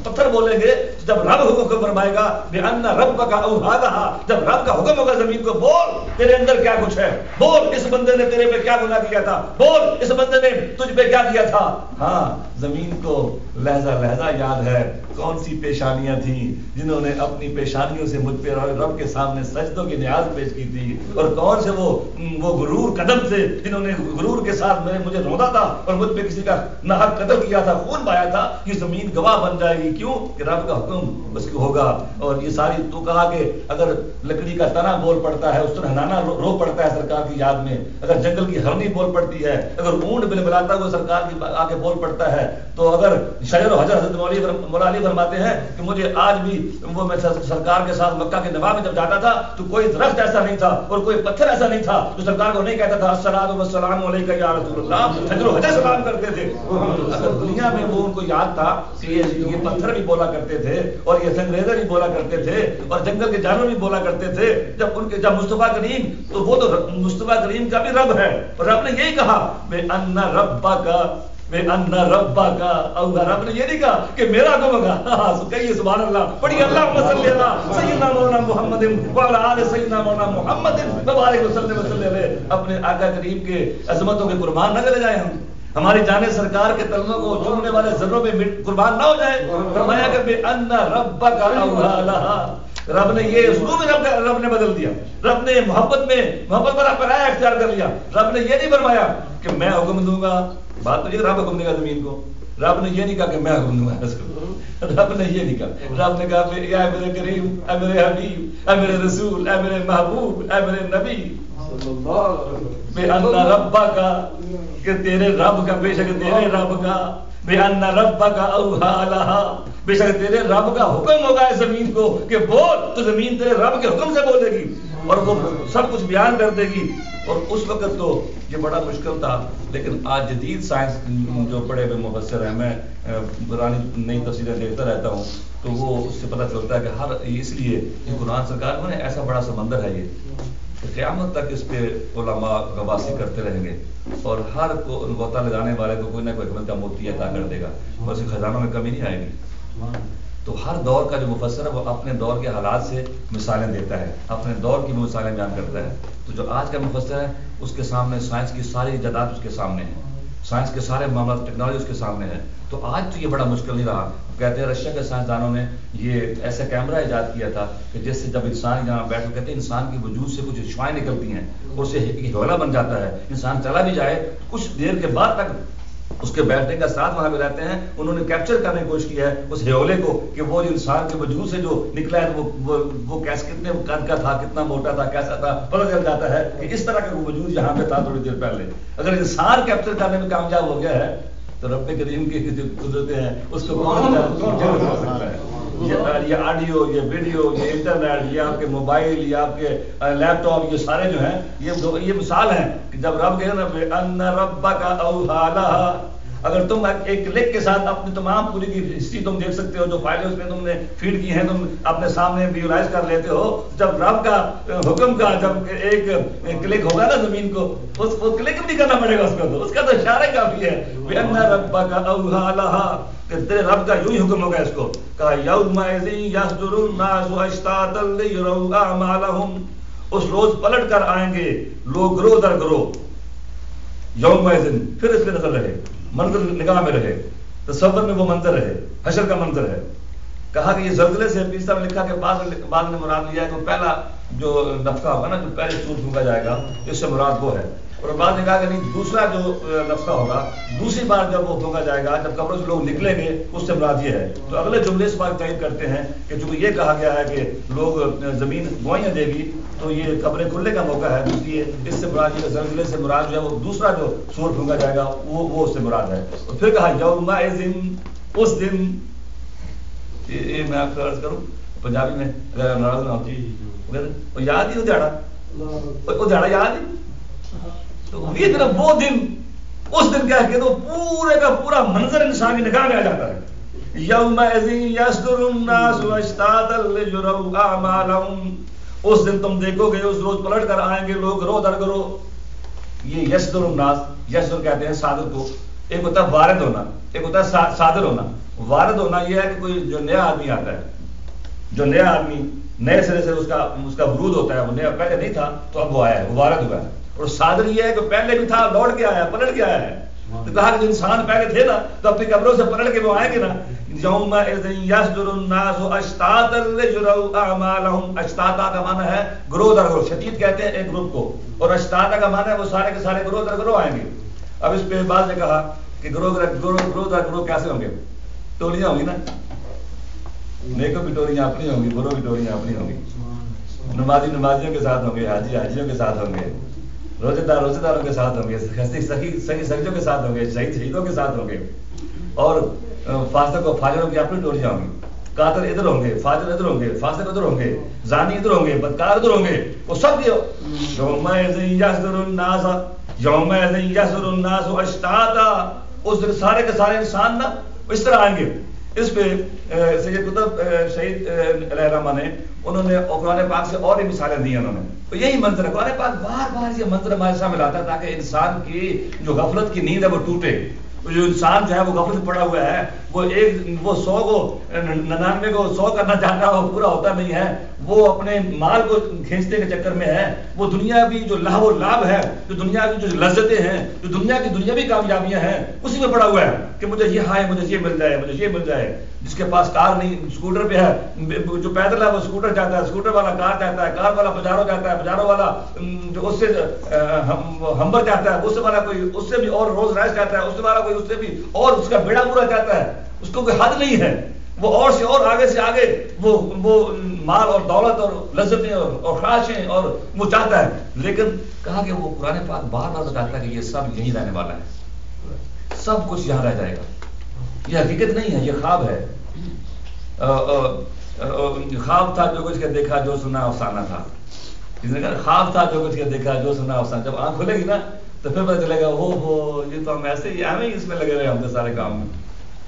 پتھر بولیں گے، جب رب حکم فرمائے گا بِأَنَّ رَبَّكَ أَوْحَىٰ لَهَا، جب رب کا حکم ہوگا زمین کو بول تیرے اندر کیا کچھ ہے، بول اس بندے نے تیرے پہ کیا گناہ کیا تھا، بول اس بندے نے تجھ پہ کیا کیا تھا. ہاں زمین کو لہجہ یاد ہے کون سی پیشانیاں تھیں جنہوں نے اپنی پیشانیوں سے مجھ پہ رب کے سامنے سجدوں کی نیاز پیش کی تھی، اور کون سے وہ غرور قدم سے جنہوں نے غرور کے ساتھ مجھے روندا تھا اور مجھ پہ کسی کا ناحق قتل کیا تھا، خون پایا تھا. یہ زمین گواہ بن جائے گی. کیوں کہ رب کا حکم اس کو ہوگا. اور یہ ساری تو کہا کہ اگر لکڑی کا تنا بول پڑتا ہے، اس طرح ہنانا رو پڑتا ہے سرکار کی یاد میں، اگر جنگل کی ہرنی بول پڑتی ہے، اگر اونٹ بلبلاتا ہوا سرکار کی آگے بول پڑتا ہے، تو اگر شجر و حجر حضرت مولا علی فرماتے ہیں کہ مجھے آج بھی وہ میں سرکار کے ساتھ مکہ کے نواب میں جب جاتا تھا تو کوئی درخت ایسا نہیں تھا اور کوئی پتھر ایسا نہیں تھا جو سرکار کو نہیں کہتا تھا الصلاۃ والسلام علیک یا رسول اللہ، شجر و حجر سلام کرتے تھے. اگر دنیا میں وہ ان کو یاد تھا کہ یہ پتھر بھی بولا کرتے تھے اور یہ سنگریزے بھی بولا کرتے تھے اور جنگل کے جانور بھی بولا کرتے تھے، جب مصطفیٰ کریم، تو وہ تو مصطفیٰ کریم کا بھی رب ہے، اور رب نے یہی کہا بے ان ربک بے ان ربک او رب نے یہ نہیں کہا کہ میرا حکم ہوگا. کہیے سبحان اللہ, پڑھیے اللہم صلی اللہ سیدنا مولانا محمد وعلی آل سیدنا مولانا محمد مبارک وسلم علیہ. اپنے آقا کریم کے عظمتوں کے قربان نہ چلے جائیں ہم, ہماری جان سرکار کے تلموں کو چومنے والے ذروں میں قربان نہ ہو جائے. فرمایا کہ بے ان ربک اوحی لہا, رب نے یہ اسلوب رب نے بدل دیا. رب نے محبت پر پرایا اختیار کر لیا. رب نے یہ نہیں فرمایا کہ میں حکم دوں گا, بات تو یہ رب حکم دے گا زمین کو. رب نے یہ نہیں کہا کہ میں حکم دوں گا اس کو, رب نے یہ نہیں کہا. رب نے کہا اے میرے کریم, اے میرے حبیب, اے میرے رسول, اے میرے محبوب, اے میرے نبی, بے ان ربک, کہ تیرے رب کا, بے شک تیرے رب کا, بے ان ربک اوحی لہا, بے شک تیرے رب کا حکم ہوگا اس زمین کو کہ بول, تو زمین تیرے رب کے حکم سے بولے گی اور وہ سب کچھ بیان کر دے گی. اور اس وقت تو یہ بڑا مشکل تھا, لیکن آج جدید سائنس جو پڑھے ہوئے مفسر ہیں, میں پرانی نئی تفسیریں دیکھتا رہتا ہوں, تو وہ اس سے پتہ چلتا ہے کہ ہر اس لیے یہ قرآن سرکار میں ایسا بڑا سمندر ہے یہ کہ قیامت تک اس پہ علماء غواصی کرتے رہیں گے, اور ہر کو غوطہ لگانے والے کو کوئی نہ کوئی حکمت کا موتی عطا کر دے گا, اور اس کے خزانوں میں کمی نہیں آئے گی. تو ہر دور کا جو مفسر ہے وہ اپنے دور کے حالات سے مثالیں دیتا ہے, اپنے دور کی مثالیں بیان کرتا ہے. تو جو آج کا مفسر ہے اس کے سامنے سائنس کی ساری ایجادات اس کے سامنے ہیں, سائنس کے سارے معاملات, ٹیکنالوجی اس کے سامنے ہے. تو آج تو یہ بڑا مشکل نہیں رہا. کہتے ہیں رشیا کے سائنسدانوں نے یہ ایسا کیمرہ ایجاد کیا تھا کہ جس سے جب انسان یہاں بیٹھ کہتے ہیں انسان کے وجود سے کچھ اشعاعیں نکلتی ہیں, اس سے ہیولا بن جاتا ہے. انسان چلا بھی جائے کچھ دیر کے بعد تک اس کے بیٹھنے کا ساتھ وہاں پہ رہتے ہیں. انہوں نے کیپچر کرنے کی کوشش کی ہے اس ہیولے کو کہ وہ انسان کے وجود سے جو نکلا ہے وہ کیسے کتنے قد کا تھا, کتنا موٹا تھا, کیسا تھا, پتہ چل جاتا ہے کہ اس طرح کا وجود یہاں پہ تھا تھوڑی دیر پہلے. اگر انسان کیپچر کرنے میں کامیاب ہو گیا ہے تو رب کریم کی جو قدرتیں ہیں اس کو کون جھیل سکتا ہے. یہ آڈیو, یہ ویڈیو, یہ انٹرنیٹ, یہ آپ کے موبائل, یہ آپ کے لیپ ٹاپ, یہ سارے جو ہیں یہ مثال ہیں کہ جب رب کہے نا بے ان ربک اوحی لہا, اگر تم ایک کلک کے ساتھ اپنی تمام پوری کی ہسٹری تم دیکھ سکتے ہو, جو فائلیں اس میں تم نے فیڈ کی ہیں تم اپنے سامنے ویژوائز کر لیتے ہو. جب رب کا حکم کا جب ایک کلک ہوگا نا زمین کو, اس کو کلک نہیں کرنا پڑے گا, اس کا تو اشارہ کافی ہے. بِأَنَّ رَبَّكَ أَوْحَىٰ لَهَا, کہ تیرے رب کا یوں ہی حکم ہوگا اس کو. کہا یومئذ یصدر الناس اشتاتا لیروا اعمالهم, اس روز پلٹ کر آئیں گے لوگ گروہ در گروہ. یومئذ, پھر اس پہ نظر رہے, منظر نگاہ میں رہے, تصور میں وہ منظر رہے, حشر کا منظر ہے. کہا کہ یہ زلزلے سے پیسہ میں لکھا کہ بعد نے مراد لیا ہے کہ پہلا جو نفخہ ہوگا نا, جو پہلے سور پھونکا جائے گا, اس سے مراد وہ ہے. اور بعد نے کہا کہ نہیں, دوسرا جو نفخہ ہوگا, دوسری بار جب وہ پھونکا جائے گا, جب قبروں سے لوگ نکلیں گے, اس سے مراد یہ ہے. تو اگلے جملے سے بات تعریف کرتے ہیں کہ چونکہ یہ کہا گیا ہے کہ لوگ زمین گوائیاں دے گی تو یہ قبریں کھلنے کا موقع ہے, اس لیے اس سے مراد یہ زلزلے سے مراد جو ہے وہ دوسرا جو سور پھونکا جائے گا وہ اس سے مراد ہے. اور پھر کہا یومئذ, اس دن, یہ میں آپ کو عرض کروں پنجابی میں اگر ناراض نہ ہوتی, یاد ہی وہ دیہڑا یاد ہی, تو یہ طرف وہ دن, اس دن کہہ کے تو پورے کا پورا منظر انسان کی نگاہ میں آ جاتا ہے. یومئذ یصدر الناس اشتاتا لیروا اعمالهم, اس دن تم دیکھو گے, اس روز پلٹ کر آئیں گے لوگ گروہ در گروہ. یہ یصدر الناس, یصدر کہتے ہیں صادر کو, ایک ہوتا ہے وارد ہونا, ایک ہوتا ہے صادر ہونا. وارد ہونا یہ ہے کہ کوئی جو نیا آدمی آتا ہے, جو نیا آدمی نئے سرے سے اس کا ورود ہوتا ہے, وہ نیا پہلے نہیں تھا تو اب وہ آیا ہے, وہ وارد ہوا ہے. اور صادر یہ ہے کہ پہلے بھی تھا, لوٹ کے آیا, پلٹ کے آیا ہے. تو کہا کہ جو انسان پہلے تھے نا تو اپنی قبروں سے پلٹ کے وہ آئیں گے نا. یومئذ یصدر الناس اشتاتا لیروا اعمالهم, اشتاتا کا معنی ہے گروہ در گروہ, شدید کہتے ہیں ایک گروپ کو, اور اشتاتا کا معنی ہے وہ سارے کے سارے گروہ در گروہ آئیں گے. اب اس پہ بعض نے کہا کہ گروہ در گروہ کیسے ہوں گے, ٹولیاں ہوں گی نا, نیکوں کی ٹولیاں اپنی ہوں گی, بروں کی ٹولیاں اپنی ہوں گی. نمازی نمازیوں کے ساتھ ہوں گے, حاجی حاجیوں کے ساتھ ہوں گے, روزے داروں کے ساتھ ہوں گے, سخی سخیوں کے ساتھ ہوں گے, شہیدوں کے ساتھ ہوں گے, اور فاسق و فاجروں کی اپنی ٹولیاں ہوں گی. قاتل ادھر ہوں گے, فاجر ادھر ہوں گے, فاسق ادھر ہوں گے, زانی ادھر ہوں گے, بدکار ادھر ہوں گے. وہ سب یومئذ یصدر الناس, یومئذ یصدر الناس اشتاتا, اس دن سارے کے سارے انسان نا اس طرح آئیں گے. اس پہ سید قطب شہید علیہ الرحمہ نے, انہوں نے قرآن پاک سے اور بھی مثالیں دی انہوں نے. تو یہی منظر ہے, قرآن پاک بار بار یہ منظر ہمارے سامنے لاتا ہے تاکہ انسان کی جو غفلت کی نیند ہے وہ ٹوٹے, جو انسان جو ہے وہ غفلت پڑا ہوا ہے، وہ 100 کو 99 کو 100 کرنا چاہتا ہے، وہ پورا ہوتا نہیں ہے، وہ اپنے مال کو کھینچنے کے چکر میں ہے، وہ دنیاوی جو لہو و لعب ہے، جو دنیاوی جو لذتیں ہیں، جو دنیا کی دنیاوی کامیابیاں ہیں، اسی میں پڑا ہوا ہے کہ مجھے یہ ہائے، مجھے یہ مل جائے، مجھے یہ مل جائے۔ جس کے پاس کار نہیں، اسکوٹر پہ ہے، جو پیدل ہے وہ اسکوٹر چاہتا ہے، اسکوٹر والا کار چاہتا ہے، کار والا پجارو چاہتا ہے، پجارو والا جو اس سے ہمبر چاہتا ہے، اس والا کوئی اس سے بھی اور روز رائس چاہتا ہے، اس والا کوئی اس سے بھی اور اس کا بیڑا پورا چاہتا ہے، اس کو کوئی حد نہیں ہے، وہ اور سے اور آگے سے آگے وہ مال اور دولت اور لذتیں اور خواہشیں اور وہ چاہتا ہے۔ لیکن کہا کہ وہ قرآن پاک بار بار بتاتا ہے کہ یہ سب یہیں رہنے والا ہے، سب کچھ یہاں رہ جائے گا، یہ حقیقت نہیں ہے، یہ خواب ہے۔ خواب تھا جو کچھ کے دیکھا، جو سنا افسانہ تھا۔ کسی نے کہا خواب تھا جو کچھ کے دیکھا، جو سنا افسانہ۔ جب آنکھ کھلے گی نا تو پھر پتہ چلے گا ہو یہ تو ہم ایسے ہی ہمیں اس میں لگے رہے، ہم تو سارے کام میں،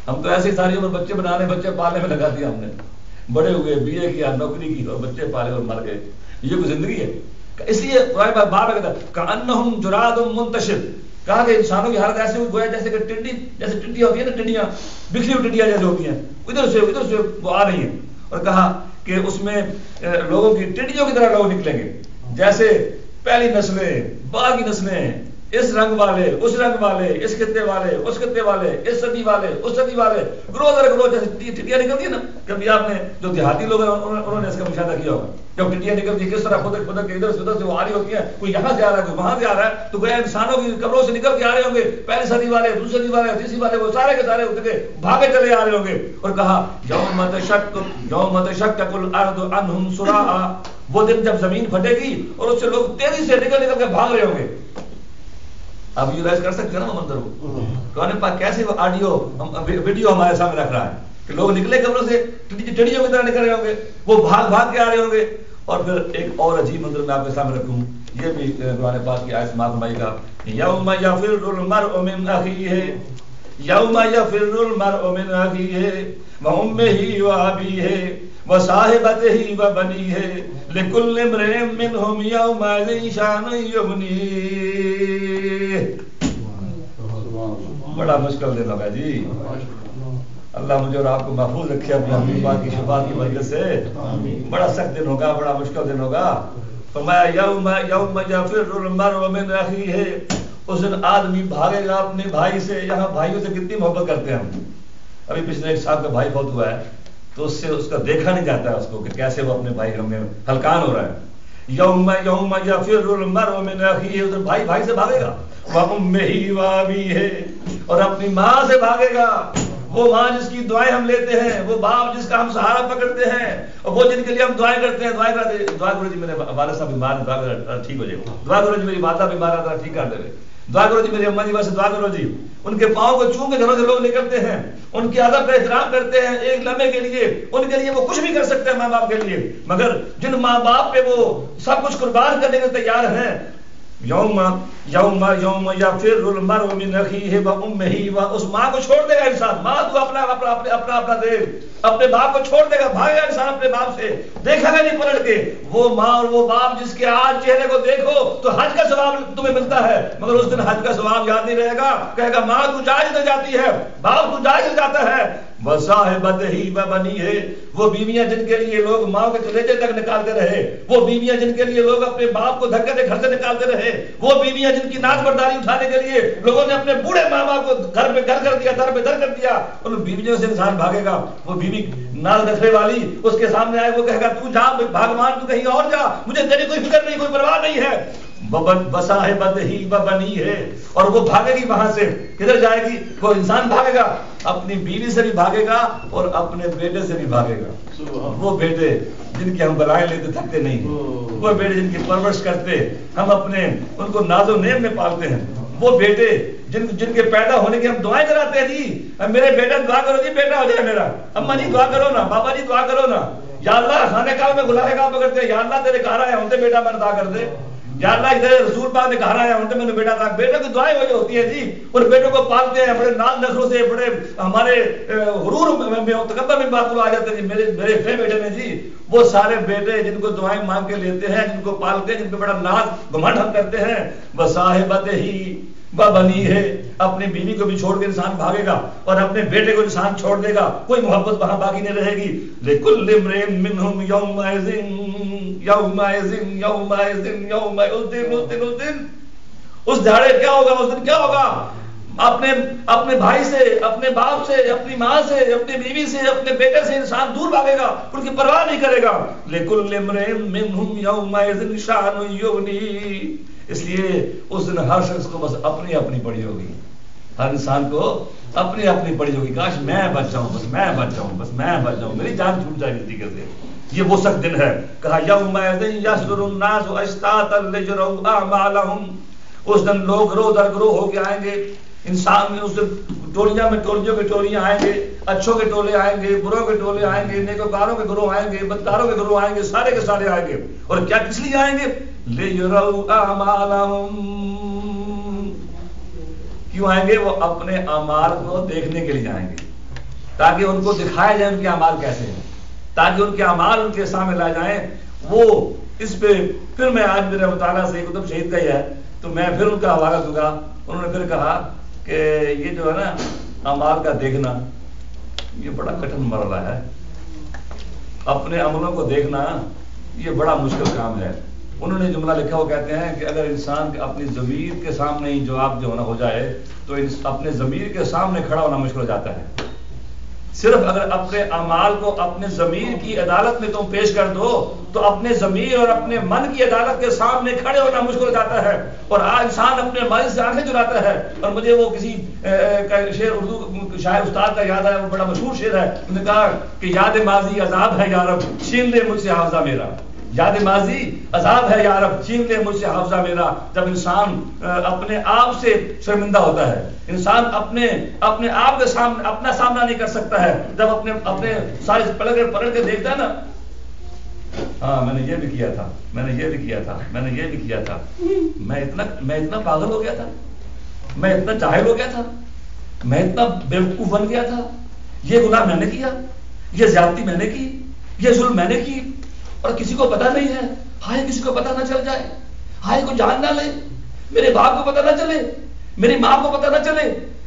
ہم تو ایسے ہی ساری عمر بچے بنانے بچے پالنے میں لگا دیا ہم نے، بڑے ہوئے BA کیا، نوکری کی اور بچے پالے اور مر گئے، یہ کوئی زندگی ہے؟ اس لیے باب کہتا کأنہم جراد منتشر، کہا کہ انسانوں کی حالت ایسے گویا جیسے کہ ٹنڈی، جیسے ٹنڈیاں ہوتی ہیں نا، ٹنڈیاں بکھری ہوئی ٹنڈیاں جیسے ہوتی ہیں، ادھر سے وہ آ رہی ہیں، اور کہا کہ اس میں لوگوں کی ٹنڈیوں کی طرح لوگ نکلیں گے، جیسے پہلی نسلیں، بعد کی نسلیں، اس رنگ والے، اس رنگ والے، اس خطے والے، اس خطے والے، اس صدی والے، اس صدی والے، گروہ در گروہ جیسے ٹنڈیاں نکلتی ہیں نا۔ کبھی آپ نے جو دیہاتی لوگ ہیں انہوں نے اس کا مشاہدہ کیا ہوگا، جب ٹنڈیاں نکلتی ہیں کس طرح خود کے ادھر سے وہ آ رہی ہوتی ہیں، کوئی یہاں سے آ رہا ہے، کوئی وہاں سے آ رہا ہے، تو گویا انسانوں کی قبروں سے نکل کے آ رہے ہوں گے، پہلی صدی والے، دوسری صدی والے، تیسری والے، وہ سارے کے سارے اٹھ کے بھاگے چلے آ رہے ہوں گے۔ اور کہا یوم تشقق الارض عنہم سراعا، وہ دن جب زمین پھٹے گی اور اس سے لوگ تیزی سے نکل کے بھاگ رہے ہوں گے۔ آپ یوٹیلائز کر سکتے ہیں نا وہ منظر کو، قرآن پاک کیسے وہ آڈیو ویڈیو ہمارے سامنے رکھ رہا ہے کہ لوگ نکلے قبروں سے ٹڈیوں کی طرح نکل رہے ہوں گے، وہ بھاگ بھاگ کے آ رہے ہوں گے۔ اور پھر ایک اور عجیب منظر میں آپ کے سامنے رکھوں، یہ بھی قرآن پاک کی آیت سماعت فرمائی گا، یوم یفر المرء من اخیہ، یوم یفر المرء من اخیہ وامہ وابیہ وصاحبتہ وبنیہ لکل امرئ منہم یومئذ شأن یغنیہ۔ بڑا مشکل دن ہوگا جی، اللہ مجھے اور آپ کو محفوظ رکھے اپنے حبیب پاک کی شفاعت کی برکت سے۔ بڑا سخت دن ہوگا، بڑا مشکل دن ہوگا۔ فرمایا یوم یفر المرء من اخیہ، اس دن آدمی بھاگے گا اپنے بھائی سے۔ یہاں بھائیوں سے کتنی محبت کرتے ہیں ہم۔ ابھی پچھلے ایک صاحب کا بھائی فوت ہوا ہے تو اس سے اس کا دیکھا نہیں جاتا ہے اس کو کہ کیسے وہ اپنے بھائی میں ہلکان ہو رہا ہے۔ یوم یفر المرء من اخیہ، اس دن بھائی بھائی سے بھاگے گا، وامہ وابیہ، اور اپنی ماں سے بھاگے گا۔ وہ ماں جس کی دعائیں ہم لیتے ہیں، وہ باپ جس کا ہم سہارا پکڑتے ہیں، اور وہ جن کے لیے ہم دعائیں کرتے ہیں، دعائیں کرتے ہیں، دعا کرو جی میرے والد صاحب بیمار ہیں، دعا کرو ٹھیک ہو جائے گا، دعا کرو جی میری والدہ بیمار ہے ٹھیک کر دے، دعا کرو جی میری اماں جی واسطے دعا کرو جی۔ ان کے پاؤں کو چوم کے گھروں سے لوگ نکلتے ہیں، ان کی ادب کا احترام کرتے ہیں ایک لمحے کے لیے، ان کے لیے وہ کچھ بھی کر سکتے ہیں ماں باپ کے لیے، مگر جن ماں باپ پہ وہ سب کچھ قربان کرنے کے تیار ہیں، یوم یفر المرء من اخیہ وامہ، اس ماں کو چھوڑ دے گا انسان، ماں تو اپنا دے، اپنے باپ کو چھوڑ دے گا، بھاگے گا انسان اپنے باپ سے، دیکھا گا نہیں پلٹ کے۔ وہ ماں اور وہ باپ جس کے آج چہرے کو دیکھو تو حج کا ثواب تمہیں ملتا ہے، مگر اس دن حج کا ثواب یاد نہیں رہے گا، کہے گا ماں تو جائز نہ جاتی ہے، باپ تو جائز جاتا ہے۔ وصاحبتہ وبنیہ، وہ بیویاں جن کے لیے لوگ ماں کے کلیجے تک نکالتے رہے، وہ بیویاں جن کے لیے لوگ اپنے باپ کو دھکے دے گھر سے نکالتے رہے، وہ بیویاں جن کی ناز برداری اٹھانے کے لیے لوگوں نے اپنے بوڑھے ماں باپ کو گھر پہ گھر کر دیا، در پہ در کر دیا، ان بیویوں سے انسان بھاگے گا۔ وہ بیوی ناز رکھنے والی اس کے سامنے آئے، وہ کہے گا تو جا بھگوان، تو کہیں اور جا، مجھے تیری کوئی فکر نہیں، کوئی پرواہ نہیں ہے۔ وصاحبتہ وبنیہ، اور وہ بھاگے گی وہاں سے، کدھر جائے گی؟ وہ انسان بھاگے گا، اپنی بیوی سے بھی بھاگے گا اور اپنے بیٹے سے بھی بھاگے گا۔ وہ بیٹے جن کی ہم بلائیں لیتے تھکتے نہیں، وہ بیٹے جن کی پرورش کرتے ہم اپنے ان کو ناز و نعم میں پالتے ہیں، وہ بیٹے جن کے پیدا ہونے کی ہم دعائیں کراتے ہیں، جی میرے بیٹا دعا کرو جی بیٹا ہو جائے میرا، اماں جی دعا کرو نا، بابا جی دعا کرو نا، یا اللہ خانے کعبہ میں گلائے گا پکڑتے ہیں، یا اللہ تیرے گھر آیا ہوں تے بیٹا میں دعا کر دے، یا اللہ ادھر رسول پاک نے گھر آیا ہوں تے میں نے بیٹا تھا۔ بیٹوں کی دعائیں وہی ہوتی ہے جی، اور بیٹوں کو پالتے ہیں بڑے ناز نخروں سے، بڑے ہمارے غرور میں تکبر میں بات آ جاتے ہیں، میرے بیٹے نے جی، وہ سارے بیٹے جن کو دعائیں مانگ کے لیتے ہیں، جن کو پالتے ہیں، جن کو بڑا ناز گھمنڈ ہم کرتے ہیں۔ وصاحبتہ بنی ہے، اپنی بیوی کو بھی چھوڑ کے انسان بھاگے گا اور اپنے بیٹے کو انسان چھوڑ دے گا، کوئی محبت وہاں باقی نہیں رہے گی. لِكُلِّ امْرِئٍ مِّنْهُمْ يَوْمَئِذٍ اس دن اس دہاڑے کیا ہوگا، اس دن کیا ہوگا؟ اپنے بھائی سے، اپنے باپ سے، اپنی ماں سے، اپنی بیوی سے، اپنے بیٹے سے انسان دور بھاگے گا، ان کی پرواہ نہیں کرے گا. لِكُلِّ امْرِئٍ مِّنْهُمْ يَوْمَئِذٍ شَأْنٌ يُغْنِيهِ. اس لیے اس دن ہر شخص کو بس اپنی اپنی پڑی ہوگی، ہر انسان کو اپنی اپنی پڑی ہوگی. کاش میں بچ جاؤں، بس میں بچ جاؤں، بس میں بچ جاؤں، میری جان چھوٹ جائے اس طریقے سے. یہ وہ سخت دن ہے. کہا یومئذ یصدر الناس اشتاتا لیروا اعمالهم. اس دن لوگ گروہ در گروہ ہو کے آئیں گے، انسان اس دن ٹولیاں میں ٹولیوں کے ٹولیاں آئیں گے، اچھوں کے ٹولے آئیں گے، بروں کے ٹولے آئیں گے، نیکوکاروں کے گروہ آئیں گے، بدکاروں کے گروہ آئیں گے، سارے کے سارے آئیں گے. اور کیا کس لیے آئیں گے؟ لیروا اعمالهم. کیوں آئیں گے؟ وہ اپنے اعمال کو دیکھنے کے لیے آئیں گے، تاکہ ان کو دکھایا جائے ان کے اعمال کیسے ہیں، تاکہ ان کے اعمال ان کے سامنے لائے جائیں. وہ اس پہ پھر میں آج میرے مطالعہ سے کتب شہید کا ہی ہے تو میں پھر ان کا حوالہ دوں گا. انہوں نے پھر کہا کہ یہ جو ہے نا اعمال کا دیکھنا یہ بڑا کٹھن مرحلہ ہے، اپنے عملوں کو دیکھنا یہ بڑا مشکل کام ہے. انہوں نے جملہ لکھا، وہ کہتے ہیں کہ اگر انسان اپنی ضمیر کے سامنے ہی جواب جو ہونا ہو جائے تو اپنے ضمیر کے سامنے کھڑا ہونا مشکل ہو جاتا ہے. صرف اگر اپنے اعمال کو اپنے ضمیر کی عدالت میں تم پیش کر دو تو اپنے ضمیر اور اپنے من کی عدالت کے سامنے کھڑے ہونا مشکل ہو جاتا ہے. اور آج انسان اپنے ماضی سے آنکھیں چراتا ہے. اور مجھے وہ کسی شعر اردو شاعر استاد کا یاد آیا، وہ بڑا مشہور شعر ہے. انہوں نے کہا کہ یاد ماضی عذاب ہے یارب چھین لے مجھ سے حافظہ میرا. یاد ماضی عذاب ہے یارب چھین لے مجھ سے حافظہ میرا. جب انسان اپنے آپ سے شرمندہ ہوتا ہے، انسان اپنے آپ کے سامنے اپنا سامنا نہیں کر سکتا ہے، جب اپنے سارے پلٹ کے دیکھتا ہے نا، ہاں میں نے یہ بھی کیا تھا، میں نے یہ بھی کیا تھا، میں نے یہ بھی کیا تھا، میں اتنا پاگل ہو گیا تھا، میں اتنا جاہل ہو گیا تھا، میں اتنا بیوقوف بن گیا تھا، یہ گناہ میں نے کیا، یہ زیادتی میں نے کی، یہ ظلم میں نے کی، اور کسی کو پتہ نہیں ہے. ہائے کسی کو پتہ نہ چل جائے، ہائے کو جان نہ لے، میرے باپ کو پتہ نہ چلے، میری ماں کو پتہ نہ چلے،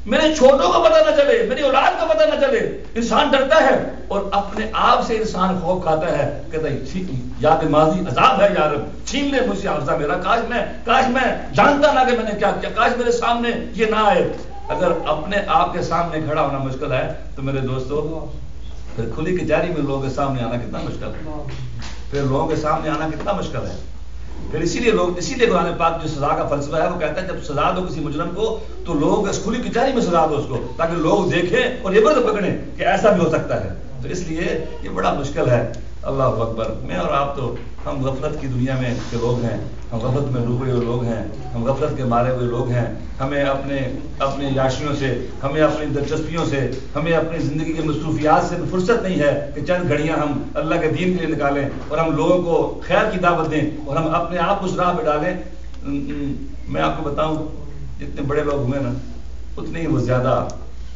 میرے چھوٹوں کو پتہ نہ چلے، میری اولاد کو پتہ نہ چلے. انسان ڈرتا ہے اور اپنے آپ سے انسان خوف کھاتا ہے، کہتا ہے یاد ماضی عذاب ہے یارب چھین لے مجھ سے حافظہ میرا. کاش میں جانتا نہ کہ میں نے کیا کیا، کاش میرے سامنے یہ نہ آئے. اگر اپنے آپ کے سامنے کھڑا ہونا مشکل ہے تو میرے دوستو پھر کھلی کچہری میں لوگوں کے سامنے آنا کتنا مشکل ہے، پھر لوگوں کے سامنے آنا کتنا مشکل ہے. پھر اسی لیے قرآن پاک جو سزا کا فلسفہ ہے وہ کہتا ہے جب سزا دو کسی مجرم کو تو لوگ اس کھلی کچہری میں سزا دو اس کو، تاکہ لوگ دیکھیں اور عبرت پکڑیں کہ ایسا بھی ہو سکتا ہے. تو اس لیے یہ بڑا مشکل ہے. اللہ اکبر. میں اور آپ تو ہم غفلت کی دنیا میں کے لوگ ہیں، ہم غفلت میں ڈوبے ہوئے لوگ ہیں، ہم غفلت کے مارے ہوئے لوگ ہیں. ہمیں اپنے یاشیوں سے، ہمیں اپنی دلچسپیوں سے، ہمیں اپنی زندگی کے مصروفیات سے فرصت نہیں ہے کہ چند گھڑیاں ہم اللہ کے دین کے لیے نکالیں اور ہم لوگوں کو خیر کی دعوت دیں اور ہم اپنے آپ اس راہ پہ ڈالیں. میں آپ کو بتاؤں جتنے بڑے لوگ ہوئے نا اتنے ہی وہ زیادہ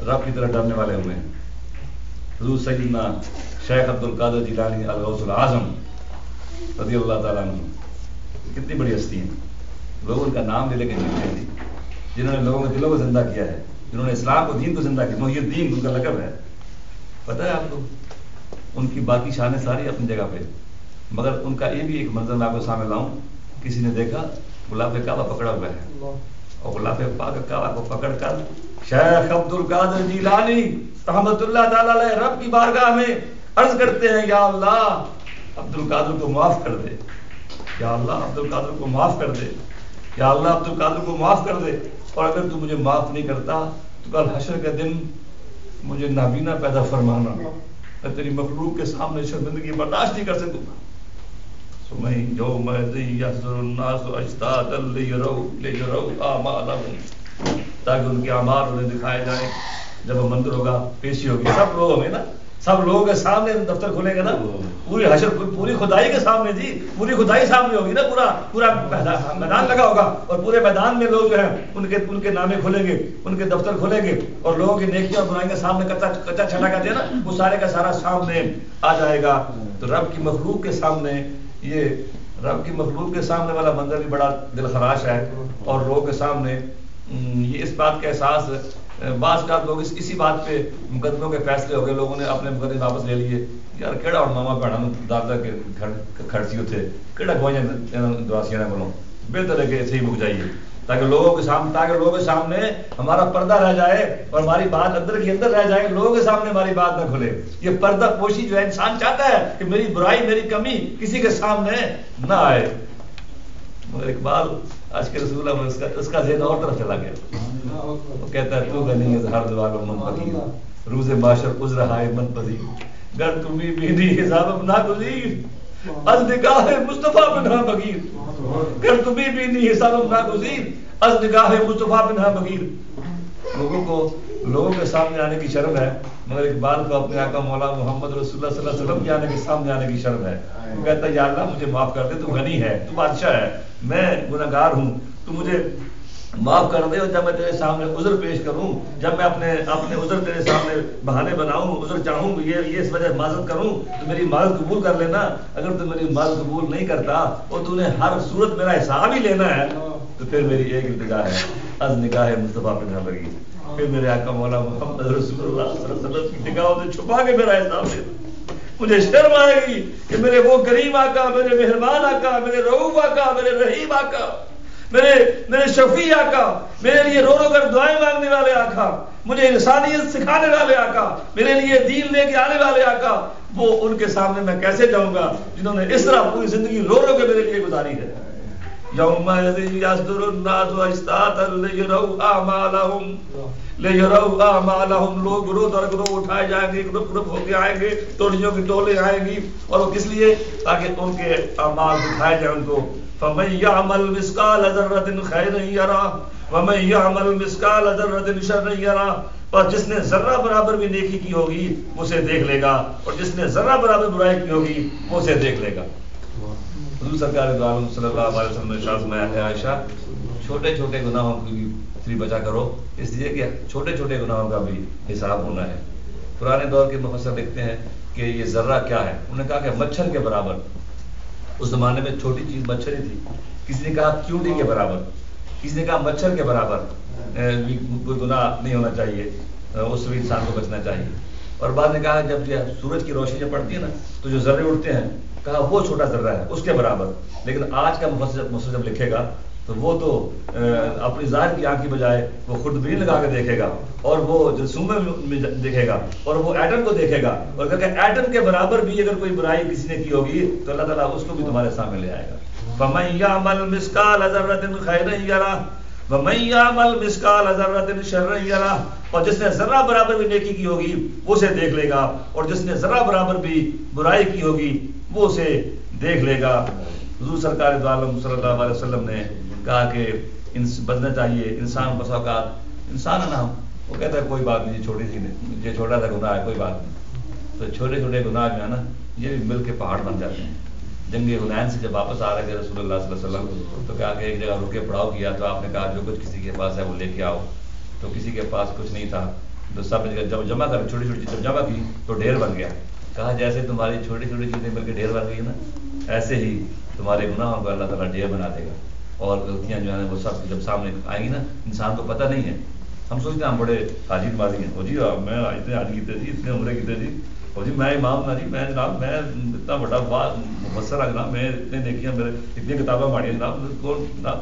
رب کی طرح ڈرنے والے ہوئے ہیں. حضور سیدنا شیخ عبد القادر جیلانی الغوث العظم رضی اللہ تعالیٰ عنہ کتنی بڑی ہستی ہیں. لوگ ان کا نام لے کے جیتے ہیں، جنہوں نے لوگوں کے دلوں کو زندہ کیا ہے، جنہوں نے اسلام کو دین کو زندہ کیا. محی الدین ان کا لقب ہے. پتہ ہے آپ کو ان کی باقی شانیں ساری اپنی جگہ پہ، مگر ان کا یہ بھی ایک منظر میں آپ کو سامنے لاؤں. کسی نے دیکھا غلاف کعبہ پکڑا ہوا ہے اور غلاف کعبہ کو پکڑ کر شیخ عبد القادر جیلانی رحمت اللہ تعالیٰ علیہ رب کی بارگاہ میں عرض کرتے ہیں یا اللہ عبد القادر کو معاف کر دے، یا اللہ عبد القادر کو معاف کر دے، یا اللہ عبد القادر کو معاف کر دے. اور اگر تو مجھے معاف نہیں کرتا تو کل حشر کے دن مجھے نابینا پیدا فرمانا، میں تیری مخلوق کے سامنے شرمندگی برداشت نہیں کر سکوں گا. تاکہ ان کے اعمال انہیں دکھائے جائیں. جب وہ منظر ہوگا، پیشی ہوگی، سب لوگ ہوں گے نا، سب لوگوں کے سامنے دفتر کھلے گا نا، پوری حشر پوری خدائی کے سامنے، جی پوری خدائی سامنے ہوگی نا، پورا میدان لگا ہوگا اور پورے میدان میں لوگ جو ہیں ان کے نامے کھلیں گے، ان کے دفتر کھلیں گے اور لوگوں کی نیکیاں اور برائیاں سامنے کچا چھٹا کر دیا نا، وہ سارے کا سارا سامنے آ جائے گا. تو رب کی مخلوق کے سامنے رب کی مخلوق کے سامنے والا منظر بھی بڑا دل خراش ہے اور لوگوں کے سامنے یہ اس بات کا احساس بعض کا لوگ اسی بات پہ مقدموں کے فیصلے ہو گئے، لوگوں نے اپنے مقدمے واپس لے لیے. یار کہڑا اور ماما بھڑا دادا کے کھڑسی اتنے کہڑا گوائیاں دواسیاں نہ بولو، بہتر ہے کہ ایسے ہی مک جائیے تاکہ لوگوں کے سامنے ہمارا پردہ رہ جائے اور ہماری بات اندر کی اندر رہ جائے، لوگوں کے سامنے ہماری بات نہ کھلے. یہ پردہ پوشی جو ہے انسان چاہتا ہے کہ میری برائی میری کمی کسی کے سامنے نہ آئے. مگر اقبال آج کے رسول اللہ میں اس کا ذہن اور طرف چلا گیا. وہ کہتا ہے تو غنی اظہار دوار من فقیر روز معاشر عذر ہائے من پذیر گر تمہیں بینی حساب نہ گزیر از نگاہ مصطفیٰ بنہا بغیر گر تمہیں بینی حساب نہ گزیر از نگاہ مصطفیٰ بنہا بغیر. لوگوں کے سامنے آنے کی شرم ہے، مگر اقبال کو اپنے آقا مولا محمد رسول اللہ صلی اللہ علیہ وسلم کے آنے کے سامنے آنے کی شرم ہے. وہ کہتا ہے یا اللہ مجھے معاف کر دے، تو غنی ہے، تو بادشاہ ہے، میں گناہگار ہوں، تو مجھے معاف کر دے. اور جب میں تیرے سامنے عذر پیش کروں، جب میں اپنے عذر تیرے سامنے بہانے بناؤں، عذر چاہوں، یہ اس وجہ معذرت کروں تو میری معذرت قبول کر لینا. اگر تو میری معذرت قبول نہیں کرتا اور تو نے ہر صورت میرا حساب ہی لینا ہے تو پھر میری ایک التجا ہے از نگاہ مصطفیٰ بنہا بغیر. پھر میرے آقا مولا محمد رسول اللہ صلی اللہ علیہ وسلم کی نگاہوں سے چھپا کے میرا حساب لینا. مجھے شرم آئے گی کہ میرے وہ کریم آقا، میرے مہربان آقا، میرے رؤوف آقا، میرے رحیم آقا، میرے شفیع آقا، میرے لیے رو رو کر دعائیں مانگنے والے آقا، مجھے انسانیت سکھانے والے آقا، میرے لیے دین لے کے آنے والے آقا، وہ ان کے سامنے میں کیسے جاؤں گا جنہوں نے اس طرح پوری زندگی رو رو کے میرے لیے گزاری ہے. یوم یصدر الناس اشتاتا لیروا اعمالهم لوگ گروہ در گروہ اٹھائے جائیں گے، گروپ گروپ ہو کے آئیں گے، ٹولیوں کی ٹولے آئیں گی، اور وہ کس لیے؟ تاکہ ان کے اعمال دکھائے جائیں ان کو. فمن يعمل مثقال ذرة خيرا يره ومن يعمل مثقال ذرة شرا يره. اور جس نے ذرہ برابر بھی نیکی کی ہوگی وہ اسے دیکھ لے گا، اور جس نے ذرہ برابر برائی کی ہوگی وہ اسے دیکھ لے گا. حضور سرکار دو عالم صلی اللہ علیہ وسلم نے ارشاد فرمایا ہے عائشہ چھوٹے چھوٹے گناہوں کی بچا کرو، اس لیے کہ چھوٹے چھوٹے گناہوں کا بھی حساب ہونا ہے. پرانے دور کے مفسر لکھتے ہیں کہ یہ ذرہ کیا ہے. انہوں نے کہا کہ مچھر کے برابر. اس زمانے میں چھوٹی چیز مچھر ہی تھی. کسی نے کہا چیونٹی کے برابر، کسی نے کہا مچھر کے برابر کوئی گناہ نہیں ہونا چاہیے، اس سے بھی انسان کو بچنا چاہیے. اور بعد نے کہا جب سورج کی روشنی جب پڑتی ہے نا تو جو ذرے اٹھتے ہیں، کہا وہ چھوٹا ذرہ ہے اس کے برابر. لیکن آج کا مفسر جب لکھے گا تو وہ تو اپنی ظاہر کی آنکھ کی بجائے وہ خود بھی لگا کے دیکھے گا، اور وہ جرثومے میں دیکھے گا، اور وہ ایٹم کو دیکھے گا، اور کہ ایٹم کے برابر بھی اگر کوئی برائی کسی نے کی ہوگی تو اللہ تعالیٰ اس کو بھی تمہارے سامنے لے آئے گا. فَمَن يَعْمَلْ مِثْقَالَ ذَرَّةٍ خَيْرًا يَرَهُ وَمَن يَعْمَلْ مِثْقَالَ ذَرَّةٍ شَرًّا يَرَهُ. اور جس نے ذرہ برابر بھی نیکی کی ہوگی وہ اسے دیکھ لے گا، اور جس نے ذرہ برابر بھی برائی کی ہوگی وہ اسے دیکھ لے گا. حضور سرکار دو عالم صلی اللہ علیہ وسلم نے کہا کہ بچنا چاہیے. انسان بس اوقات انسان ہے نا، وہ کہتا ہے کوئی بات نہیں، چھوٹی سی یہ چھوٹا سا گناہ ہے کوئی بات نہیں. تو چھوٹے چھوٹے گناہ جو ہے نا یہ بھی مل کے پہاڑ بن جاتے ہیں. جنگ حنین سے جب واپس آ رہے تھے رسول اللہ صلی اللہ علیہ وسلم تو کہا کہ ایک جگہ رکے پڑاؤ کیا، تو آپ نے کہا جو کچھ کسی کے پاس ہے وہ لے کے آؤ. تو کسی کے پاس کچھ نہیں تھا، تو سب نے جب جمع کر چھوٹی چھوٹی چیزیں جمع کی تو ڈھیر بن گیا. کہا جیسے تمہاری چھوٹی چھوٹی چیزیں مل کے ڈھیر بن گئی نا، ایسے ہی تمہارے گناہوں کو اللہ تعالیٰ ڈھیر بنا دے گا. اور غلطیاں جو ہیں وہ سب جب سامنے آئیں گی نا، انسان کو پتہ نہیں ہے. ہم سوچتے ہیں ہم بڑے حاجی نمازی ہیں، وہ جی میں اتنے حج کیتے جی، اتنے عمرے کیتے جی، اور جی میں امام نہ جی، میں جناب میں اتنا بڑا مفسر ہے جناب، میں اتنے نیکیاں میرے اتنی کتابیں ماڑی ہیں جناب، کون جناب.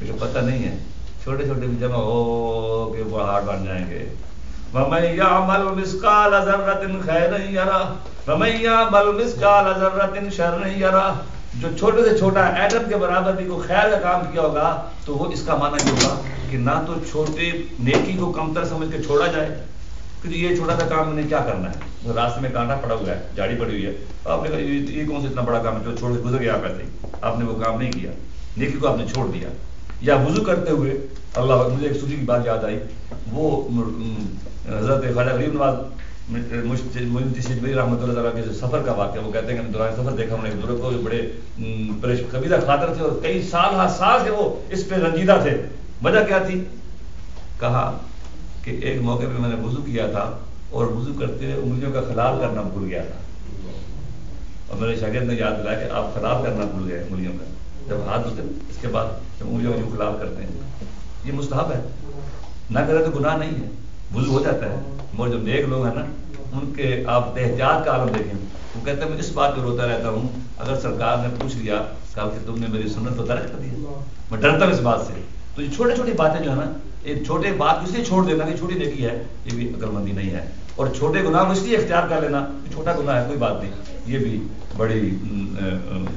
لیکن پتہ نہیں ہے چھوٹے چھوٹے بھی جمع ہو کے پہاڑ بن جائیں گے. وَمَن يَعْمَلْ مِثْقَالَ ذَرَّةٍ خَيْرًا يَرَهُ وَمَن يَعْمَلْ مِثْقَالَ ذَرَّةٍ شَرًّا يَرَهُ. جو چھوٹے سے چھوٹا ایٹم کے برابر بھی کوئی خیر کا کام کیا ہوگا تو وہ اس کا معنی یہ ہوگا کہ نہ تو چھوٹے نیکی کو کمتر سمجھ کے چھوڑا جائے کہ یہ چھوٹا سا کام انہیں کیا کرنا ہے، وہ راستے میں کانٹا پڑا ہوا ہے، جھاڑی پڑی ہوئی ہے، آپ نے کہا یہ کون سا اتنا بڑا کام ہے جو چھوڑ کے گزر گیا آپ ایسے ہی، آپ نے وہ کام نہیں کیا، نیکی کو آپ نے چھوڑ دیا. یا وضو کرتے ہوئے اللہ، مجھے ایک صوفی کی بات یاد آئی، وہ حضرت خواجہ غریب نواز رحمۃ اللہ تعالیٰ کے سفر کا واقعہ، وہ کہتے ہیں کہ دوران سفر دیکھا انہوں نے بزرگ کو بڑے قبیلہ خاطر تھے اور کئی سال سے وہ اس پہ رنجیدہ تھے. وجہ کیا تھی؟ کہا کہ ایک موقع پہ میں نے وضو کیا تھا اور وضو کرتے ہوئے انگلیوں کا خلال کرنا بھول گیا تھا، اور میرے شاگرد نے یاد دلایا کہ آپ خلال کرنا بھول گئے انگلیوں کا جب ہاتھ دھوتے اس کے بعد جب انگلیوں کا جو خلال کرتے ہیں. یہ مستحب ہے، نہ کرے تو گناہ نہیں ہے، وضو ہو جاتا ہے۔ مگر جو نیک لوگ ہیں نا ان کے آپ احتیاط کا عالم دیکھیں، وہ کہتے ہیں میں اس بات پہ روتا رہتا ہوں اگر سرکار نے پوچھ لیا کل کہ تم نے میری سنت کو ترک کر دیا، میں ڈرتا ہوں اس بات سے۔ تو یہ چھوٹی چھوٹی باتیں جو ہے نا، ایک چھوٹے بات اس لیے چھوڑ دینا کہ چھوٹی نیکی ہے، یہ بھی عقل مندی نہیں ہے، اور چھوٹے گناہ کو اس لیے اختیار کر لینا کہ چھوٹا گناہ ہے کوئی بات نہیں، یہ بھی بڑی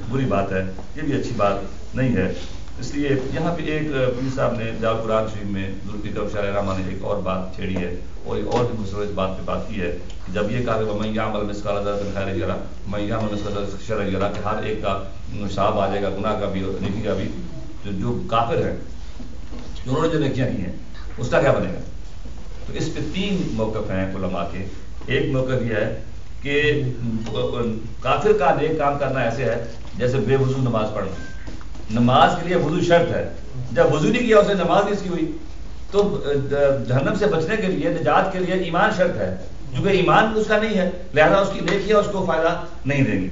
بری بات ہے، یہ بھی اچھی بات نہیں ہے۔ اس لیے یہاں پہ ایک پیر صاحب نے جال قرآن شریف میں ذوالفقار شاہ رحمٰ نے ایک اور بات چھیڑی ہے، اور ایک اور بھی اس بات پہ بات کی ہے کہ جب یہ کہا کہ وَمَن يَعْمَلْ مِثْقَالَ ذَرَّةٍ خَيْرًا يَرَهُ وَمَن يَعْمَلْ مِثْقَالَ ذَرَّةٍ شَرًّا يَرَهُ، کہ ہر ایک کا حساب آ جائے گا، گناہ کا بھی اور نیکی کا بھی۔ جو کافر ہیں انہوں نے جو نیکیاں کی ہیں اس کا کیا بنے گا؟ تو اس پہ تین موقف ہیں علماء کے۔ ایک موقف یہ ہے کہ کافر کا نیک کام کرنا ایسے ہے جیسے بے وضو نماز پڑھنا، نماز کے لیے وضو شرط ہے، جب وضو نہیں کیا اس نے نماز نہیں اس کی ہوئی، تو جہنم سے بچنے کے لیے نجات کے لیے ایمان شرط ہے، کیونکہ ایمان اس کا نہیں ہے لہذا اس کی نیکیاں اس کو فائدہ نہیں دیں گی۔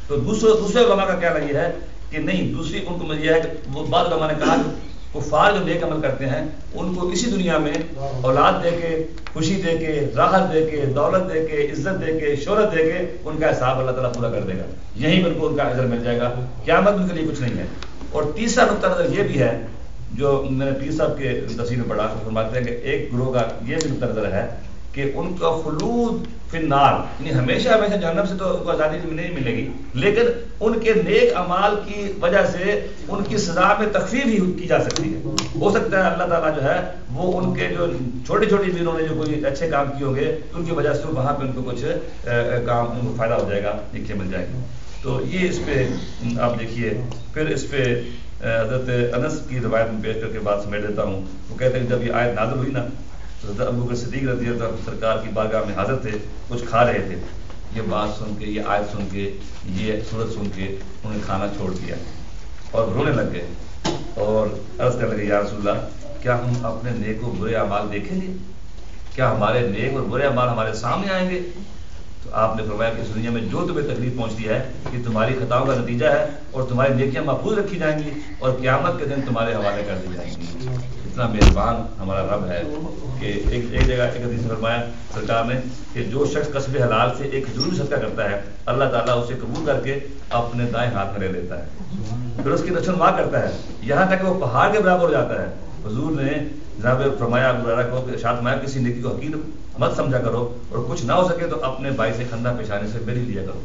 تو دوسرے علماء کا کہنا یہ ہے کہ نہیں، دوسری ان کو یہ ہے کہ وہ بعض علماء نے کہا کہ کفار جو نیک عمل کرتے ہیں ان کو اسی دنیا میں اولاد دے کے، خوشی دے کے، راحت دے کے، دولت دے کے، عزت دے کے، شہرت دے کے ان کا حساب اللہ تعالیٰ پورا کر دے گا، یہیں پر ان کا اجر مل جائے گا، قیامت ان کے لیے کچھ نہیں ہے۔ اور تیسرا نقطہ نظر یہ بھی ہے جو میں نے پیر صاحب کے تفسیر میں پڑھا، فرماتے ہیں کہ ایک گروہ کا یہ بھی نقطہ نظر ہے کہ ان کا خلود فی النار، یعنی ہمیشہ جہنم سے تو ان کو آزادی نہیں ملے گی، لیکن ان کے نیک اعمال کی وجہ سے ان کی سزا میں تخفیف ہی کی جا سکتی ہے۔ ہو سکتا ہے اللہ تعالیٰ جو ہے وہ ان کے جو چھوٹی چھوٹی بھی انہوں نے جو کوئی اچھے کام کیے ہوں گے ان کی وجہ سے وہاں پہ ان کو کچھ کام ان کو فائدہ ہو جائے گا، نیکی مل جائے گی۔ تو یہ اس پہ آپ دیکھیے، پھر اس پہ حضرت انس کی روایت میں پیش کر کے بات سمیٹ دیتا ہوں۔ وہ کہتے ہیں کہ جب یہ آیت نازل ہوئی نا تو حضرت ابوبکر صدیق رضی اللہ عنہ سرکار کی بارگاہ میں حاضر تھے، کچھ کھا رہے تھے، یہ بات سن کے، یہ آیت سن کے، یہ سورت سن کے انہوں نے کھانا چھوڑ دیا اور رونے لگ گئے اور عرض کرنے لگے یا رسول اللہ کیا ہم اپنے نیک و برے اعمال دیکھیں گے؟ کیا ہمارے نیک اور برے اعمال ہمارے سامنے آئیں گے؟ تو آپ نے فرمایا کہ اس دنیا میں جو تمہیں تکلیف پہنچتی ہے یہ تمہاری خطاؤں کا نتیجہ ہے اور تمہاری نیکیاں محفوظ رکھی جائیں گی اور قیامت کے دن تمہارے حوالے کر دی جائیں گی۔ اتنا مہربان ہمارا رب ہے کہ ایک جگہ ایک حدیث میں فرمایا سرکار نے کہ جو شخص کسب حلال سے ایک کھجور صدقہ کرتا ہے اللہ تعالیٰ اسے قبول کر کے اپنے دائیں ہاتھ میں لے لیتا ہے، پھر اس کی نشوونما کرتا ہے یہاں تک کہ وہ پہاڑ کے برابر ہو جاتا ہے۔ حضور نے جناب فرمایا ابو ہریرہ کو ارشاد فرمایا کسی نیکی کو حقیر مت سمجھا کرو اور کچھ نہ ہو سکے تو اپنے بھائی سے کھندہ پیشانی سے مل لیا کرو،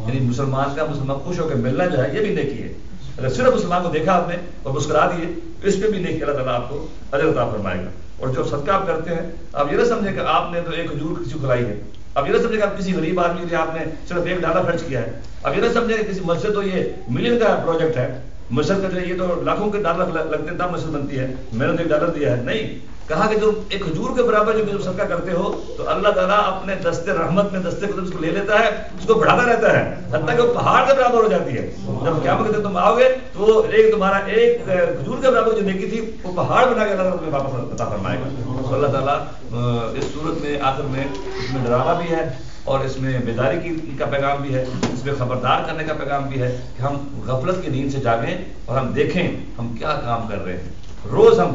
یعنی مسلمان کا مسلمان خوش ہو کے ملنا جو ہے یہ بھی نیکی ہے۔ اگر صرف مسلمان کو دیکھا آپ نے اور مسکرا دیے اس پہ بھی نیکی اللہ تعالیٰ آپ کو اجر عطا فرمائے گا۔ اور جو صدقہ آپ کرتے ہیں آپ یہ نہ سمجھیں کہ آپ نے تو ایک کھجور کسی کو کھلائی ہے، اب یہ نہ سمجھیں کہ آپ کسی غریب آدمی کے آپ نے صرف $1 خرچ کیا ہے، اب یہ نہ سمجھیں کہ کسی مسجد تو یہ ملین کا پروجیکٹ ہے، مسجد کا جو یہ تو لاکھوں کے ڈالر لگتے ہیں تب مسجد بنتی ہے، میں نے تو $1 دیا ہے، نہیں، کہا کہ جو ایک کھجور کے برابر جو صدقہ کرتے ہو تو اللہ تعالیٰ اپنے دستے رحمت میں دستے قدم کو لے لیتا ہے، اس کو بڑھاتا رہتا ہے حتیٰ کہ وہ پہاڑ کے برابر ہو جاتی ہے۔ جب قیامت کے دن تم آؤ گے تو تمہارا ایک کھجور کے برابر جو نیکی تھی وہ پہاڑ بنا کے اللہ تعالیٰ تمہیں واپس عطا فرمائے گا۔ تو اللہ تعالیٰ اس صورت میں آخر میں اس میں ڈراوا بھی ہے اور اس میں بیداری کا پیغام بھی ہے، اس میں خبردار کرنے کا پیغام بھی ہے کہ ہم غفلت کی نیند سے جاگیں اور ہم دیکھیں ہم کیا کام کر رہے ہیں، روز ہم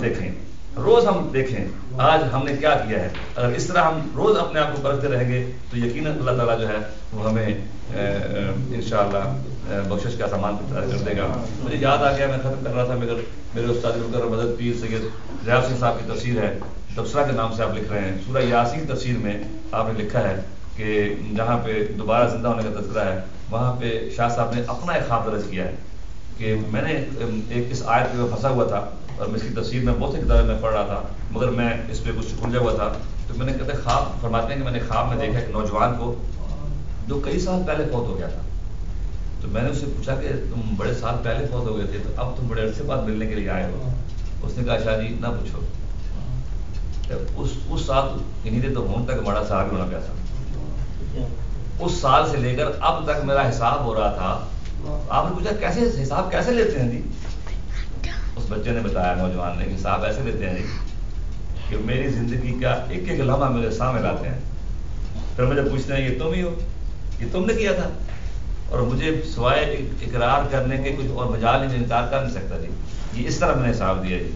دیکھیں آج ہم نے کیا کیا ہے۔ اگر اس طرح ہم روز اپنے آپ کو پرکھتے رہیں گے تو یقیناً اللہ تعالیٰ جو ہے وہ ہمیں انشاءاللہ بخشش کا سامان کر دے گا۔ مجھے یاد آ گیا، میں ختم کر رہا تھا مگر میرے استاد مقرر مدد پیر سید ریاض سنگھ صاحب کی تفسیر ہے، تبصرہ کے نام سے آپ لکھ رہے ہیں، سورہ یاسین تفسیر میں آپ نے لکھا ہے کہ جہاں پہ دوبارہ زندہ ہونے کا تذکرہ ہے وہاں پہ شاہ صاحب نے اپنا ایک خواب درج کیا ہے کہ میں نے ایک اس آیت پہ پھنسا ہوا تھا اور میں اس کی تفسیر میں بہت سی کتابیں میں پڑھ رہا تھا مگر میں اس پہ کچھ الجھا ہوا تھا، تو میں نے کہتے خواب فرماتے ہیں کہ میں نے خواب میں دیکھا ایک نوجوان کو جو کئی سال پہلے فوت ہو گیا تھا، تو میں نے اس سے پوچھا کہ تم بڑے سال پہلے فوت ہو گئے تھے تو اب تم بڑے عرصے بعد ملنے کے لیے آئے ہو؟ اس نے کہا شاہ جی نہ پوچھو، اس سال انہیں دے تو ہون تک بڑا سال ہونا پیا تھا، اس سال سے لے کر اب تک میرا حساب ہو رہا تھا۔ آپ نے پوچھا کیسے حساب کیسے لیتے ہیں جی؟ اس بچے نے بتایا نوجوان نے کہ حساب ایسے لیتے ہیں جی کہ میری زندگی کا ایک ایک لمحہ میرے سامنے لاتے ہیں، پھر مجھے پوچھتے ہیں یہ تم ہی ہو، یہ تم نے کیا تھا، اور مجھے سوائے اقرار کرنے کے کچھ اور مجال نہیں، انکار کر نہیں سکتا جی، یہ اس طرح میں نے حساب دیا جی۔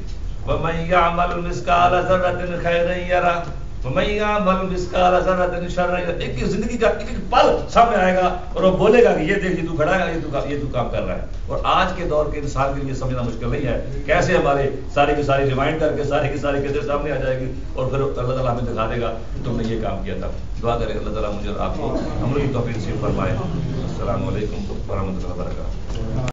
ومن يعمل مثقال ذرة خيرا يره ومن يعمل مثقال ذرة شرا يره. ایک زندگی کا ایک پل سامنے آئے گا اور وہ بولے گا کہ یہ دیکھ یہ تو کھڑا ہے، یہ تو کام کر رہا ہے. اور آج کے دور کے انسان کے لیے سمجھنا مشکل نہیں ہے کیسے ہمارے ساری کی ساری ریمائنڈ کر کے ساری کی ساری کیسے سامنے آ جائے گی اور پھر اللہ تعالیٰ ہمیں دکھا دے گا تم نے یہ کام کیا تھا. دعا کریں اللہ تعالیٰ مجھے اور آپ کو ہم لوگ کی توفیق نصیب فرمائے. السلام علیکم ورحمۃ اللہ وبرکاتہ.